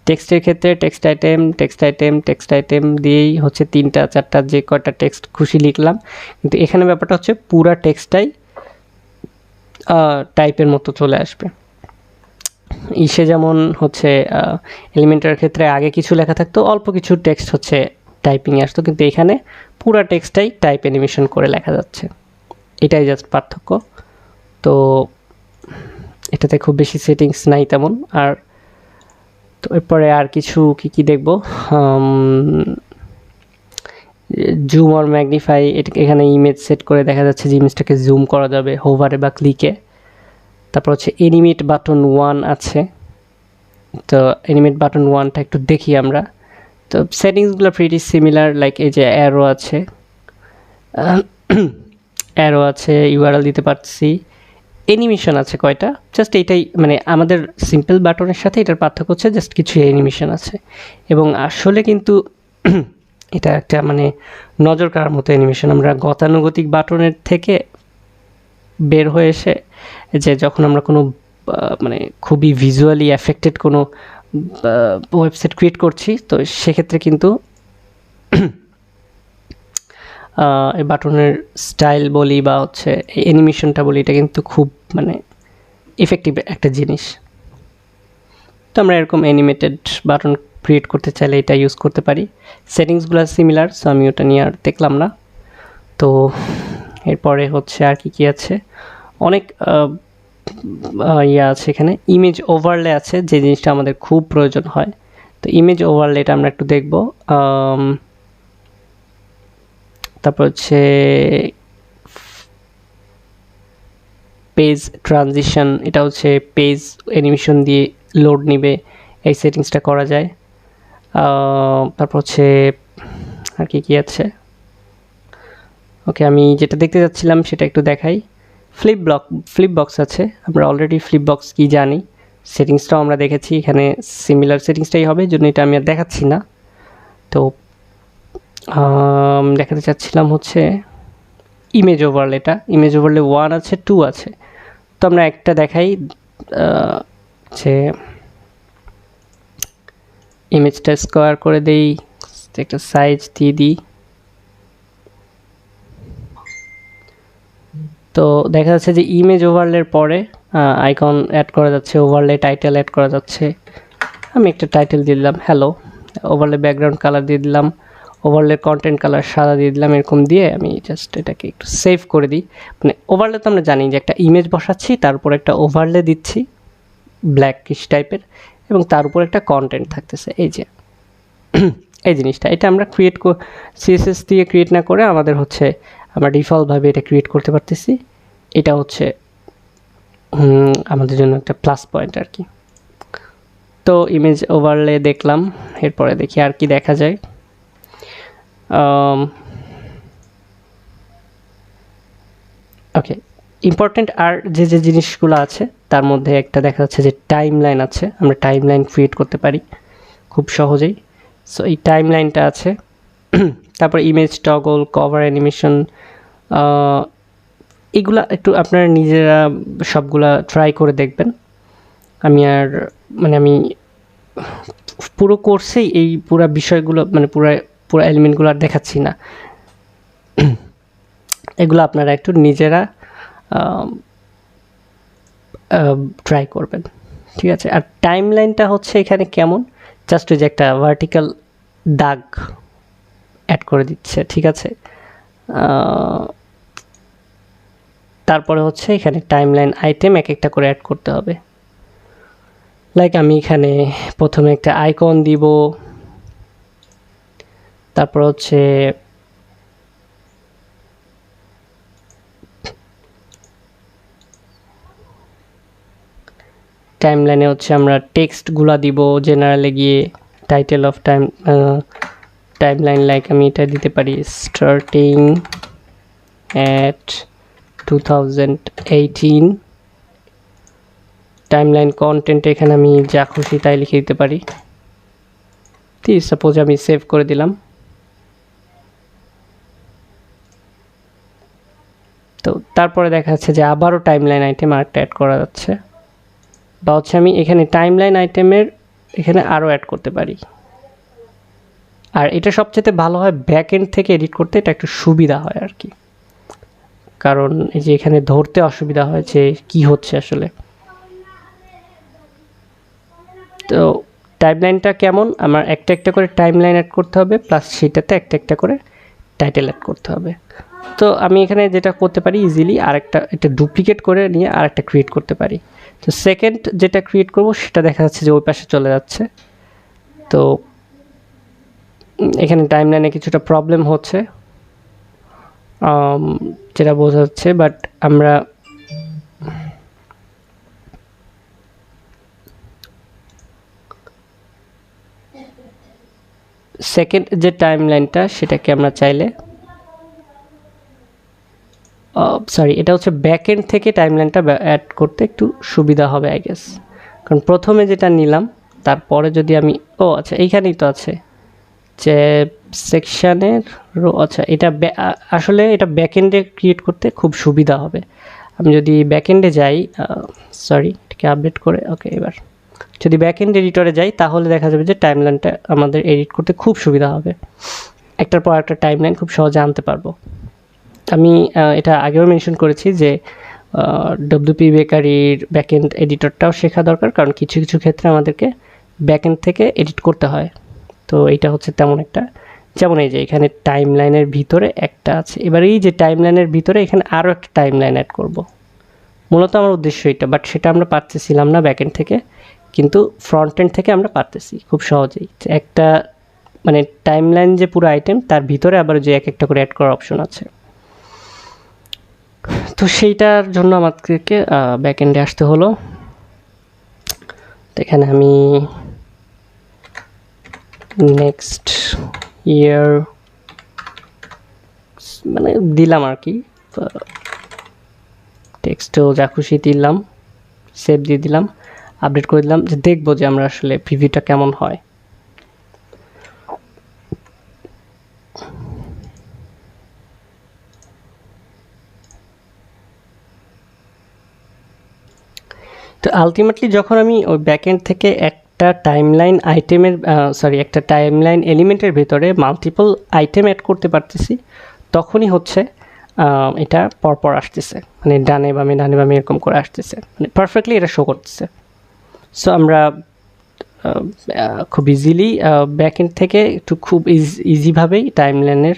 টেক্সটের ক্ষেত্রে টেক্সট আইটেম দিয়েই হচ্ছে 3টা 4টা যে কয়টা টেক্সট খুশি লিখলাম। কিন্তু এখানে ব্যাপারটা হচ্ছে পুরা টেক্সটটাই টাইপের মতো চলে আসবে। ইসে যেমন হচ্ছে এলিমেন্টারের ক্ষেত্রে আগে কিছু লেখা থাকতো, অল্প কিছু টেক্সট হচ্ছে টাইপিংয়ে আসতো, কিন্তু এখানে পুরা টেক্সটটাই টাইপ অ্যানিমেশন করে লেখা যাচ্ছে। এটাই জাস্ট পার্থক্য। তো এটাতে খুব বেশি সেটিংস নাই তেমন। আর তো এরপরে আর কিছু কি দেখব, জুম আর ম্যাগনিফাই, এখানে ইমেজ সেট করে দেখা যাচ্ছে যে ইমেজটাকে জুম করা যাবে হোভারে বা ক্লিকে। তারপর হচ্ছে অ্যানিমেট বাটন 1 আছে। তো অ্যানিমেট বাটন 1টা একটু দেখি আমরা। তো সেটিংসগুলো প্রিটি সিমিলার, লাইক এই যে অ্যারো আছে, ইউআরএল দিতে পারছি, অ্যানিমেশন আছে কয়টা, জাস্ট এইটাই। মানে আমাদের সিম্পল বাটনের সাথে এটার পার্থক্য হচ্ছে জাস্ট কিছু অ্যানিমেশন আছে। এবং আসলে কিন্তু এটা একটা মানে নজর কাড়ার মতো অ্যানিমেশন। আমরা গতানুগতিক বাটনের থেকে বের হয়ে এসে যে যখন আমরা কোনো মানে খুবই ভিজুয়ালি এফেক্টেড কোনো ওয়েবসাইট ক্রিয়েট করছি, তো সেক্ষেত্রে কিন্তু এই বাটনের স্টাইল বলি বা হচ্ছে অ্যানিমেশনটা বলি, এটা কিন্তু খুব মানে ইফেক্টিভ একটা জিনিস। তো আমরা এরকম অ্যানিমেটেড বাটন ক্রিয়েট করতে চাইলে এটা ইউজ করতে পারি। সেটিংসগুলো সিমিলার, সো আমি ওটা নিয়ে আর দেখলাম না। তো এরপরে হচ্ছে আর কি আছে, অনেক ইয়ে আছে এখানে। ইমেজ ওভারলে আছে, যে জিনিসটা আমাদের খুব প্রয়োজন হয়। তো ইমেজ ওভারলেটা আমরা একটু দেখব। তারপর হচ্ছে পেজ ট্রানজিশন, এটা হচ্ছে পেজ অ্যানিমেশন দিয়ে লোড নিবে, এই সেটিংসটা করা যায়। তারপর হচ্ছে আর কি আছে, ওকে আমি যেটা দেখতে যাচ্ছিলাম সেটা একটু দেখাই। ফ্লিপ বক্স আছে, আমরা অলরেডি ফ্লিপ বক্স কি জানি, সেটিংসটাও আমরা দেখেছি, এখানে সিমিলার সেটিংসটাই হবে, জন্য এটা আমি আর দেখাচ্ছি না। তো দেখাতে চাচ্ছিলাম হচ্ছে ইমেজ ওভারলেটা, ইমেজ ওভারলে 1 আছে 2 আছে, তো আমরা একটা দেখাই, যে ইমেজটা স্কোয়ার করে দেই, একটা সাইজ দিয়ে দিই। তো দেখা যাচ্ছে যে ইমেজ ওভারলের পরে আইকন অ্যাড করা যাচ্ছে, ওভারলে টাইটেল অ্যাড করা যাচ্ছে। আমি একটা টাইটেল দিয়ে দিলাম হ্যালো, ওভারলে ব্যাকগ্রাউন্ড কালার দিয়ে দিলাম, ওভারলে কন্টেন্ট কালার সাদা দিয়ে দিলাম, এরকম দিয়ে আমি জাস্ট এটাকে একটু সেভ করে দিই। মানে ওভারলে তো আমরা জানি যে একটা ইমেজ বসাচ্ছি, তার উপর একটা ওভারলে দিচ্ছি ব্ল্যাকিশ টাইপের, এবং তার উপর একটা কন্টেন্ট থাকতেছে, এই যে এই জিনিসটা। এটা আমরা সিএসএস দিয়ে ক্রিয়েট না করে আমাদের হচ্ছে আমরা ডিফল্টভাবে এটা ক্রিয়েট করতে পারতেছি। এটা হচ্ছে আমাদের জন্য একটা প্লাস পয়েন্ট আর কি। তো ইমেজ ওভারলে দেখলাম, এরপরে দেখি আর কি দেখা যায়। ওকে, ইম্পর্টেন্ট আর যে জিনিসগুলো আছে তার মধ্যে একটা দেখা যাচ্ছে যে টাইম লাইন আছে, আমরা টাইম লাইন ক্রিয়েট করতে পারি খুব সহজেই। সো এই টাইম লাইনটা আছে। তারপর ইমেজ টগল, কভার অ্যানিমেশন, এগুলা একটু আপনারা নিজেরা সবগুলা ট্রাই করে দেখবেন। আমি পুরো কোর্সেই এই পুরো বিষয়গুলো মানে পুরো এলিমেন্টগুলো আর দেখাচ্ছি না, এগুলো আপনারা একটু নিজেরা ট্রাই করবেন, ঠিক আছে। আর টাইম লাইনটা হচ্ছে এখানে কেমন, জাস্ট ওই যে একটা ভার্টিক্যাল দাগ অ্যাড করে দিচ্ছে, ঠিক আছে। তারপরে হচ্ছে এখানে টাইম লাইন আইটেম এক একটা করে অ্যাড করতে হবে। লাইক আমি এখানে প্রথমে একটা আইকন দিব, তারপর হচ্ছে টাইম লাইনে হচ্ছে আমরা টেক্সটগুলা দিব জেনারেলে গিয়ে, title of time line, like আমি এটা দিতে পারি স্টার্টিং অ্যাট 2018। টাইমলাইন কন্টেন্ট এখানে আমি যা খুশি তাই লিখে দিতে পারি, ঠিক সাপোজ আমি সেভ করে দিলাম। তো তারপরে দেখা যাচ্ছে যে আবারও টাইমলাইন আইটেম আরেকটা অ্যাড করা যাচ্ছে, বা হচ্ছে আমি এখানে টাইমলাইন আইটেমের এখানে আরও অ্যাড করতে পারি। আর এটা সবচেয়ে ভালো হয় ব্যাক এন্ড থেকে এডিট করতে, এটা একটু সুবিধা হয় আর কি, কারণ এই যে এখানে ধরতে অসুবিধা হয় যে কী হচ্ছে আসলে। তো টাইমলাইনটা কেমন, আমার একটা একটা করে টাইমলাইন অ্যাড করতে হবে, প্লাস সেটাতে একটা একটা করে টাইটেল অ্যাড করতে হবে। তো আমি এখানে যেটা করতে পারি ইজিলি এটা ডুপ্লিকেট করে নিয়ে আরেকটা ক্রিয়েট করতে পারি। তো সেকেন্ড যেটা ক্রিয়েট করব সেটা দেখা যাচ্ছে যে ওই পাশে চলে যাচ্ছে। তো এখানে টাইমলাইনে কিছুটা প্রবলেম হচ্ছে যেটা বোঝা যাচ্ছে, বাট আমরা সেকেন্ড যে টাইমলাইনটা সেটাকে আমরা চাইলে সরি, এটা হচ্ছে ব্যাক এন্ড থেকে টাইমলাইনটা অ্যাড করতে একটু সুবিধা হবে আই গেস, কারণ প্রথমে যেটা নিলাম তারপরে যদি আমি আচ্ছা এইখানেই তো আছে যে সেকশানের আচ্ছা এটা আসলে এটা ব্যাক এন্ডে ক্রিয়েট করতে খুব সুবিধা হবে। আমি যদি ব্যাক এন্ডে যাই, সরি এটাকে আপডেট করে, ওকে এবার যদি ব্যাক এন্ড এডিটরে যাই তাহলে দেখা যাবে যে টাইমলাইনটা আমাদের এডিট করতে খুব সুবিধা হবে, একটার পর একটা টাইমলাইন খুব সহজে আনতে পারবো। আমি এটা আগেও মেনশন করেছি যে ডব্লিউপি বেকারির ব্যাকএন্ড এডিটরটাও শেখা দরকার, কারণ কিছু কিছু ক্ষেত্রে আমাদেরকে ব্যাকএন্ড থেকে এডিট করতে হয়। তো এইটা হচ্ছে তেমন একটা, যেমন এই যে এখানে টাইমলাইনের ভিতরে একটা আছে, এবার এই যে টাইমলাইনের ভিতরে এখানে আরও একটা টাইমলাইন অ্যাড করব, মূলত আমার উদ্দেশ্য এটা, বাট সেটা আমরা পারতেছিলাম না ব্যাকএন্ড থেকে, কিন্তু ফ্রন্ট এন্ড থেকে আমরা পারতেছি খুব সহজেই। একটা মানে টাইমলাইন যে পুরো আইটেম তার ভিতরে আবার যে এক একটা করে অ্যাড করার অপশন আছে। তো সেইটার জন্য আমাদেরকে ব্যাক এন্ডে আসতে হলো। তো এখানে আমি নেক্সট ইয়ার মানে দিলাম আর কি, টেক্সটেও যা খুশি দিলাম, সেভ দিয়ে দিলাম, আপডেট করে দিলাম, যে দেখবো যে আমরা আসলে প্রিভিউটা কেমন হয়। তো আলটিমেটলি যখন আমি ওই ব্যাকএন্ড থেকে একটা টাইমলাইন আইটেমের একটা টাইমলাইন এলিমেন্টের ভিতরে মাল্টিপল আইটেম অ্যাড করতে পারতেছি, তখনই হচ্ছে এটা পরপর আসতেছে, মানে ডানে বামে এরকম করে আসতেছে, মানে পারফেক্টলি এটা শো করতেছে। সো আমরা খুব ইজিলি ব্যাকএন্ড থেকে একটু খুব ইজিভাবেই টাইমলাইনের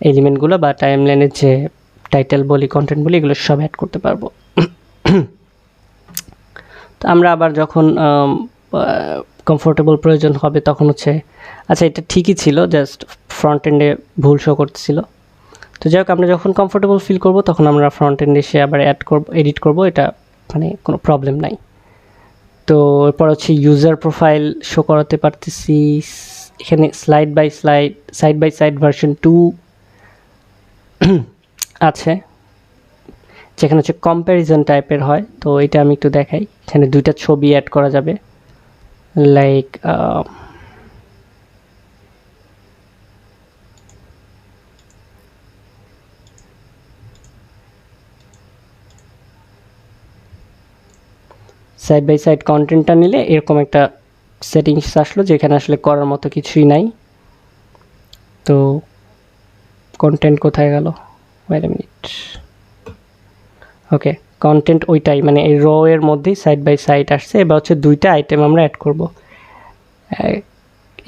এলিমেন্টগুলো বা টাইমলাইনের যে টাইটেল বলি, কন্টেন্ট বলি, এগুলো সব অ্যাড করতে পারবো। তো আমরা আবার যখন কমফোর্টেবল প্রয়োজন হবে তখন হচ্ছে, আচ্ছা এটা ঠিকই ছিল, জাস্ট ফ্রন্ট এন্ডে ভুল শো করতেছিল। তো যাই হোক, আমরা যখন কমফোর্টেবল ফিল করব তখন আমরা ফ্রন্ট এন্ডে এসে আবার এডিট করব, এটা মানে কোনো প্রবলেম নাই। তো এরপর হচ্ছে ইউজার প্রোফাইল শো করাতে পারতেছি। এখানে সাইড বাই সাইড ভার্সন 2 আছে, যেখানে হচ্ছে কম্প্যারিজন টাইপের হয়। তো এটা আমি একটু দেখাই। এখানে দুইটা ছবি অ্যাড করা যাবে, লাইক সাইড বাই সাইড কন্টেন্টটা নিলে এরকম একটা সেটিংস আসলো, যেখানে আসলে করার মতো কিছুই নাই। তো কন্টেন্ট কোথায় গেল, wait a minute, okay content ওইটাই, মানে এই রো এর মধ্যেই সাইড বাই সাইড আসছে। এবার হচ্ছে দুইটা আইটেম আমরা অ্যাড করব,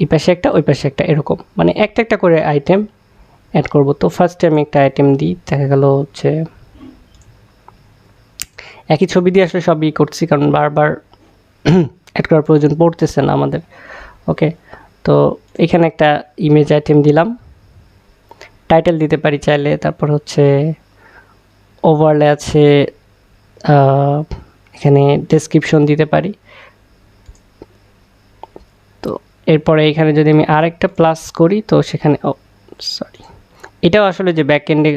এই পাশে একটা ওই পাশে একটা, এরকম মানে একটা একটা করে আইটেম অ্যাড করব। তো ফার্স্টে আমি একটা আইটেম দিই, দেখা গেল হচ্ছে একই ছবি দিয়ে আসলে সবই করছি, কারণ বারবার অ্যাড করার প্রয়োজন পড়তেছে না আমাদের। ওকে, তো এখানে একটা ইমেজ আইটেম দিলাম, টাইটেল দিতে পারি চাইলে, তারপর হচ্ছে ওভারলে আছে, এখানে ডেসক্রিপশন দিতে পারি। তো এরপরে এখানে যদি আমি আরেকটা প্লাস করি, তো সেখানে সরি, এটাও আসলে যে ব্যাকএন্ডে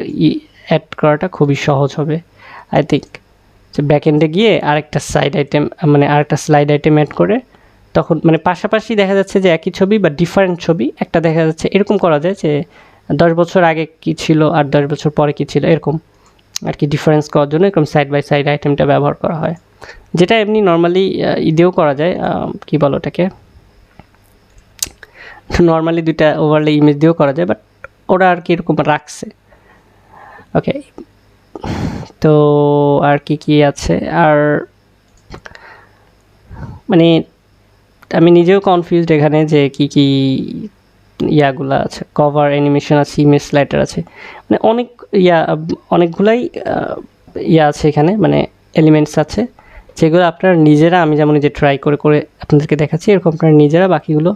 অ্যাড করাটা খুবই সহজ হবে আই থিঙ্ক। যে ব্যাকএন্ডে গিয়ে আরেকটা সাইড আইটেম, মানে আরেকটা স্লাইড আইটেম অ্যাড করে, তখন মানে পাশাপাশি দেখা যাচ্ছে যে একই ছবি বা ডিফারেন্ট ছবি, একটা দেখা যাচ্ছে এরকম করা যায় যে 10 বছর আগে কী ছিল আর 10 বছর পরে কী ছিল, এরকম আর কি ডিফারেন্স করার জন্য এরকম সাইড বাই সাইড আইটেমটা ব্যবহার করা হয়, যেটা এমনি নর্মালি ইদেও করা যায়, কি বলো ওটাকে, নর্মালি দুইটা ওভারলে ইমেজ দিয়েও করা যায়, বাট ওরা আর কি এরকম রাখছে। ওকে, তো আর কি আছে, আর মানে আমি নিজেও কনফিউজড এখানে যে কি ইয়াগুলা আছে, কভার অ্যানিমেশন আছে, ইমেজ স্লাইডার আছে, মানে অনেকগুলাই ইয়া আছে এখানে, মানে এলিমেন্টস আছে, যেগুলো আপনারা নিজেরা, আমি যেমন যে ট্রাই করে আপনাদেরকে দেখাচ্ছি, এরকম আপনারা নিজেরা বাকিগুলো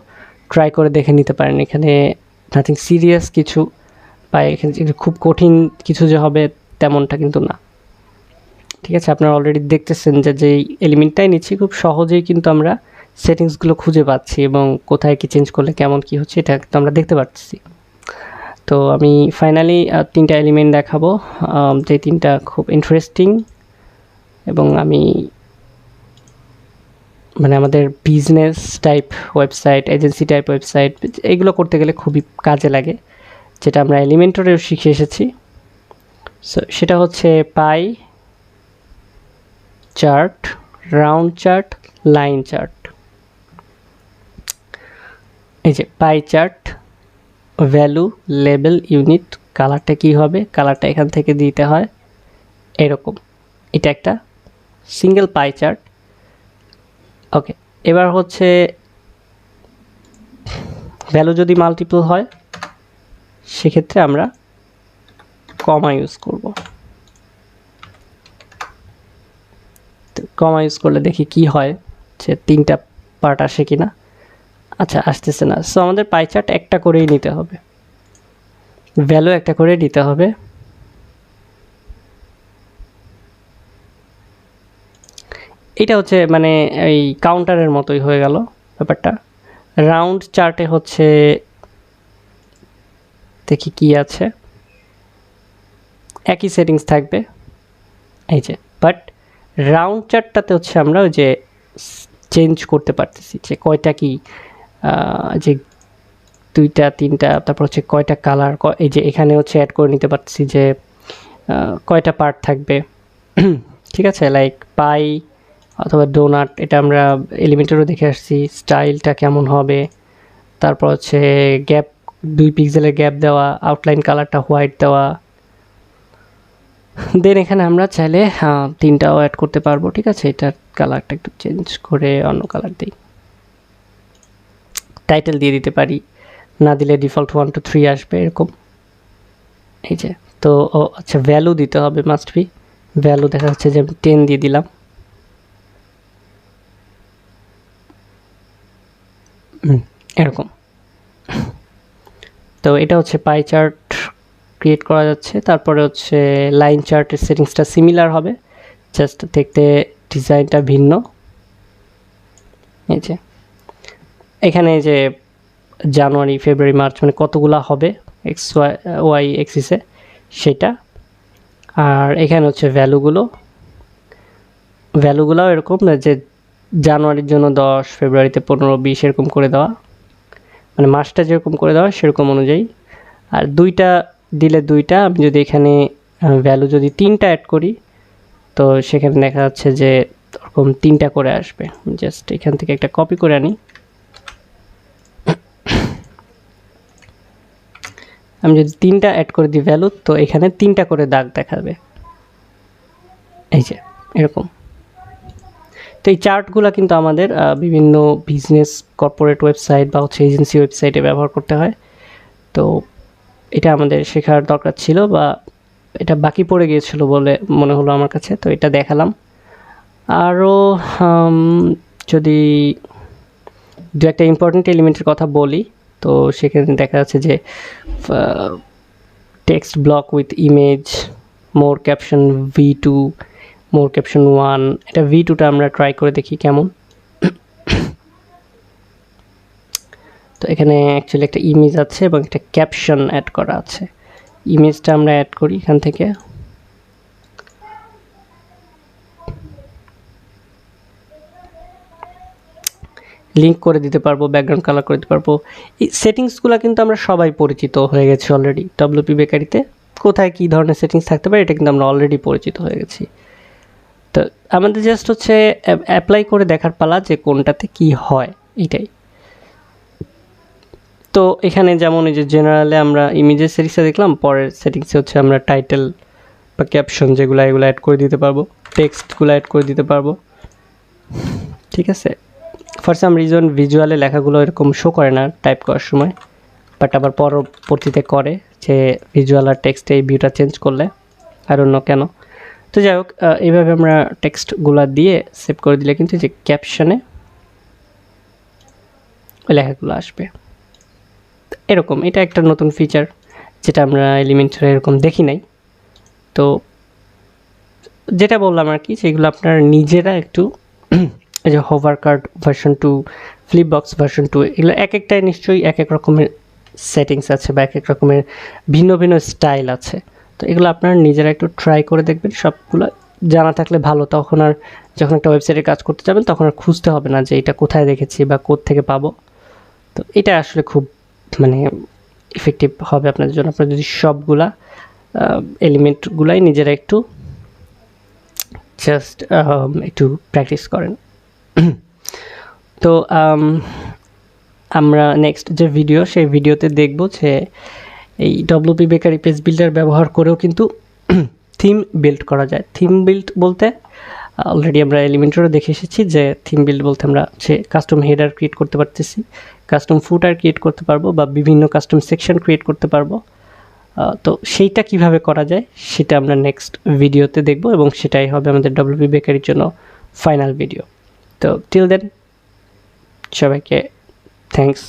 ট্রাই করে দেখে নিতে পারেন। এখানে নাথিং সিরিয়াস কিছু, বা এখানে খুব কঠিন কিছু যে হবে তেমনটা কিন্তু না। ঠিক আছে, আপনারা অলরেডি দেখতেছেন যে যেই এলিমেন্টটাই নিচ্ছি খুব সহজেই কিন্তু আমরা সেটিংসগুলো খুঁজে পাচ্ছি, এবং কোথায় কি চেঞ্জ করলে কেমন কি হচ্ছে এটা কিন্তু আমরা দেখতে পাচ্ছি। তো আমি ফাইনালি 3টা এলিমেন্ট দেখাবো, যে 3টা খুব ইন্টারেস্টিং, এবং আমি মানে আমাদের business type website, agency type website, এগুলো করতে গেলে খুবই কাজে লাগে, যেটা আমরা এলিমেন্টরেও শিখে এসেছি। সো সেটা হচ্ছে pie chart, round chart, line chart. এই যে pie chart, value, label, unit, কালারটা কী হবে, কালারটা এখান থেকে দিতে হয় এরকম, এটা একটা সিঙ্গেল পাই চার্ট। ওকে, এবার হচ্ছে ভ্যালু যদি মাল্টিপল হয় সেক্ষেত্রে আমরা কমা ইউজ করব। তো কমা ইউজ করলে দেখি কি হয়, যে 3টা পার্ট আসে কি না। আচ্ছা, আসতেছে না। সো আমাদের পাই চার্ট একটা করেই নিতে হবে, ভ্যালু একটা করে নিতে হবে। এটা হচ্ছে মানে এই কাউন্টারের মতোই হয়ে গেল ব্যাপারটা। রাউন্ড চার্টে হচ্ছে দেখি কি আছে, একই সেটিংস থাকবে এই যে, বাট রাউন্ড চার্টটাতে হচ্ছে আমরা ওই যে চেঞ্জ করতে পারতেছি যে কয়টা কি যে 2টা 3টা, তারপর হচ্ছে কয়টা কালার, এই যে এখানে হচ্ছে অ্যাড করে নিতে পারছি যে কয়টা পার্ট থাকবে। ঠিক আছে, লাইক পাই অথবা ডোনাট, এটা আমরা এলিমেন্টেরও দেখে আসছি স্টাইলটা কেমন হবে। তারপর হচ্ছে গ্যাপ 2 পিক্সেলের গ্যাপ দেওয়া, আউটলাইন কালারটা হোয়াইট দেওয়া। দেন এখানে আমরা চাইলে 3টাও অ্যাড করতে পারবো। ঠিক আছে, এটার কালারটা একটু চেঞ্জ করে অন্য কালার দিই। টাইটেল দিয়ে দিতে পারি, না দিলে ডিফল্ট 1 2 3 আসবে এরকম। এই যে তো আচ্ছা, ভ্যালু দিতে হবে, মাস্ট বি ভ্যালু। দেখা যাচ্ছে যে আমি 10 দিয়ে দিলাম। এরকম। তো এটা হচ্ছে পাই চার্ট ক্রিয়েট করা যাচ্ছে। তারপরে হচ্ছে লাইন চার্টের সেটিংসটা সিমিলার হবে, জাস্ট দেখতে ডিজাইনটা ভিন্ন। এই যে এখানে যে জানুয়ারি ফেব্রুয়ারি মার্চ মানে কতগুলা হবে এক্স ওয়াই এক্সিসে সেটা। আর এখানে হচ্ছে ভ্যালুগুলোও এরকম না যে জানুয়ারির জন্য 10, ফেব্রুয়ারিতে 15, 20 এরকম করে দেওয়া, মানে মাসটা যেরকম করে দেওয়া সেরকম অনুযায়ী। আর 2টা দিলে 2টা, আমি যদি এখানে ভ্যালু যদি 3টা অ্যাড করি তো সেখানে দেখা যাচ্ছে যে ওরকম 3টা করে আসবে। জাস্ট এখান থেকে একটা কপি করে আনি, আমি যদি 3টা অ্যাড করে দিই ভ্যালু, তো এখানে 3টা করে দাগ দেখাবে এই যে এরকম। তো এই চার্টগুলো কিন্তু আমাদের বিভিন্ন বিজনেস কর্পোরেট ওয়েবসাইট বা হচ্ছে এজেন্সি ওয়েবসাইটে ব্যবহার করতে হয়। তো এটা আমাদের শেখার দরকার ছিল, বা এটা বাকি পড়ে গিয়েছিল বলে মনে হলো আমার কাছে, তো এটা দেখালাম। আরও যদি 2-একটা ইম্পর্টেন্ট এলিমেন্টের কথা বলি, তো সেখানে দেখা যাচ্ছে যে text block with image, more caption V2, more caption 1। এটা V2টা আমরা ট্রাই করে দেখি কেমন। তো এখানে অ্যাকচুয়ালি একটা ইমেজ আছে এবং একটা ক্যাপশন অ্যাড করা আছে। ইমেজটা আমরা অ্যাড করি এখান থেকে, লিঙ্ক করে দিতে পারবো, ব্যাকগ্রাউন্ড কালার করে দিতে পারবো। এই সেটিংসগুলো কিন্তু আমরা সবাই পরিচিত হয়ে গেছি অলরেডি। WP বেকারিতে কোথায় কী ধরনের সেটিংস থাকতে পারে এটা কিন্তু আমরা অলরেডি পরিচিত হয়ে গেছি। তো আমাদের জাস্ট হচ্ছে অ্যাপ্লাই করে দেখার পালা যে কোনটাতে কি হয় এইটাই। তো এখানে যেমন এই যে জেনারেলে আমরা ইমেজের সেটিংসে দেখলাম, পরের সেটিংসে হচ্ছে আমরা টাইটেল বা ক্যাপশন যেগুলো এগুলো অ্যাড করে দিতে পারবো, টেক্সটগুলো অ্যাড করে দিতে পারবো। ঠিক আছে, ফর সাম রিজন ভিজুয়ালে লেখাগুলো এরকম শো করে না টাইপ করার সময়, বাট আবার পরবর্তীতে করে যে ভিজুয়াল আর টেক্সটে এই ভিউটা চেঞ্জ করলে, আর অন্য কেন। তো যাই হোক, এইভাবে আমরা টেক্সটগুলো দিয়ে সেভ করে দিলে কিন্তু যে ক্যাপশনে ওই লেখাগুলো আসবে এরকম। এটা একটা নতুন ফিচার যেটা আমরা এলিমেন্টরে এরকম দেখি নাই। তো যেটা বললাম আর কি, সেগুলো আপনারা নিজেরা একটু এই যে হোভার কার্ড ভার্সন 2, ফ্লিপবক্স ভার্সন 2, এগুলো এক একটাই নিশ্চয়ই এক এক রকমের সেটিংস আছে বা এক এক রকমের ভিন্ন ভিন্ন স্টাইল আছে। তো এগুলো আপনারা নিজেরা একটু ট্রাই করে দেখবেন, সবগুলো জানা থাকলে ভালো। তখন আর যখন একটা ওয়েবসাইটে কাজ করতে যাবেন তখন আর খুঁজতে হবে না যে এটা কোথায় দেখেছি বা কোত্থেকে পাবো। তো এটা আসলে খুব মানে ইফেক্টিভ হবে আপনাদের জন্য, আপনারা যদি সবগুলা এলিমেন্টগুলাই নিজেরা একটু জাস্ট একটু প্র্যাকটিস করেন। তো আমরা নেক্সট যে ভিডিও, সেই ভিডিওতে দেখব যে এই WP বেকারি পেজ বিল্ডার ব্যবহার করেও কিন্তু থিম বিল্ড করা যায়। থিম বিল্ড বলতে অলরেডি আমরা এলিমেন্টারও দেখে এসেছি যে থিম বিল্ড বলতে আমরা সে কাস্টম হেডার ক্রিয়েট করতে পারতেছি, কাস্টম ফুটার ক্রিয়েট করতে পারবো বা বিভিন্ন কাস্টম সেকশন ক্রিয়েট করতে পারবো। তো সেইটা কিভাবে করা যায় সেটা আমরা নেক্সট ভিডিওতে দেখব, এবং সেটাই হবে আমাদের WP বেকারির জন্য ফাইনাল ভিডিও। তো টিল দেন সবাইকে থ্যাঙ্কস।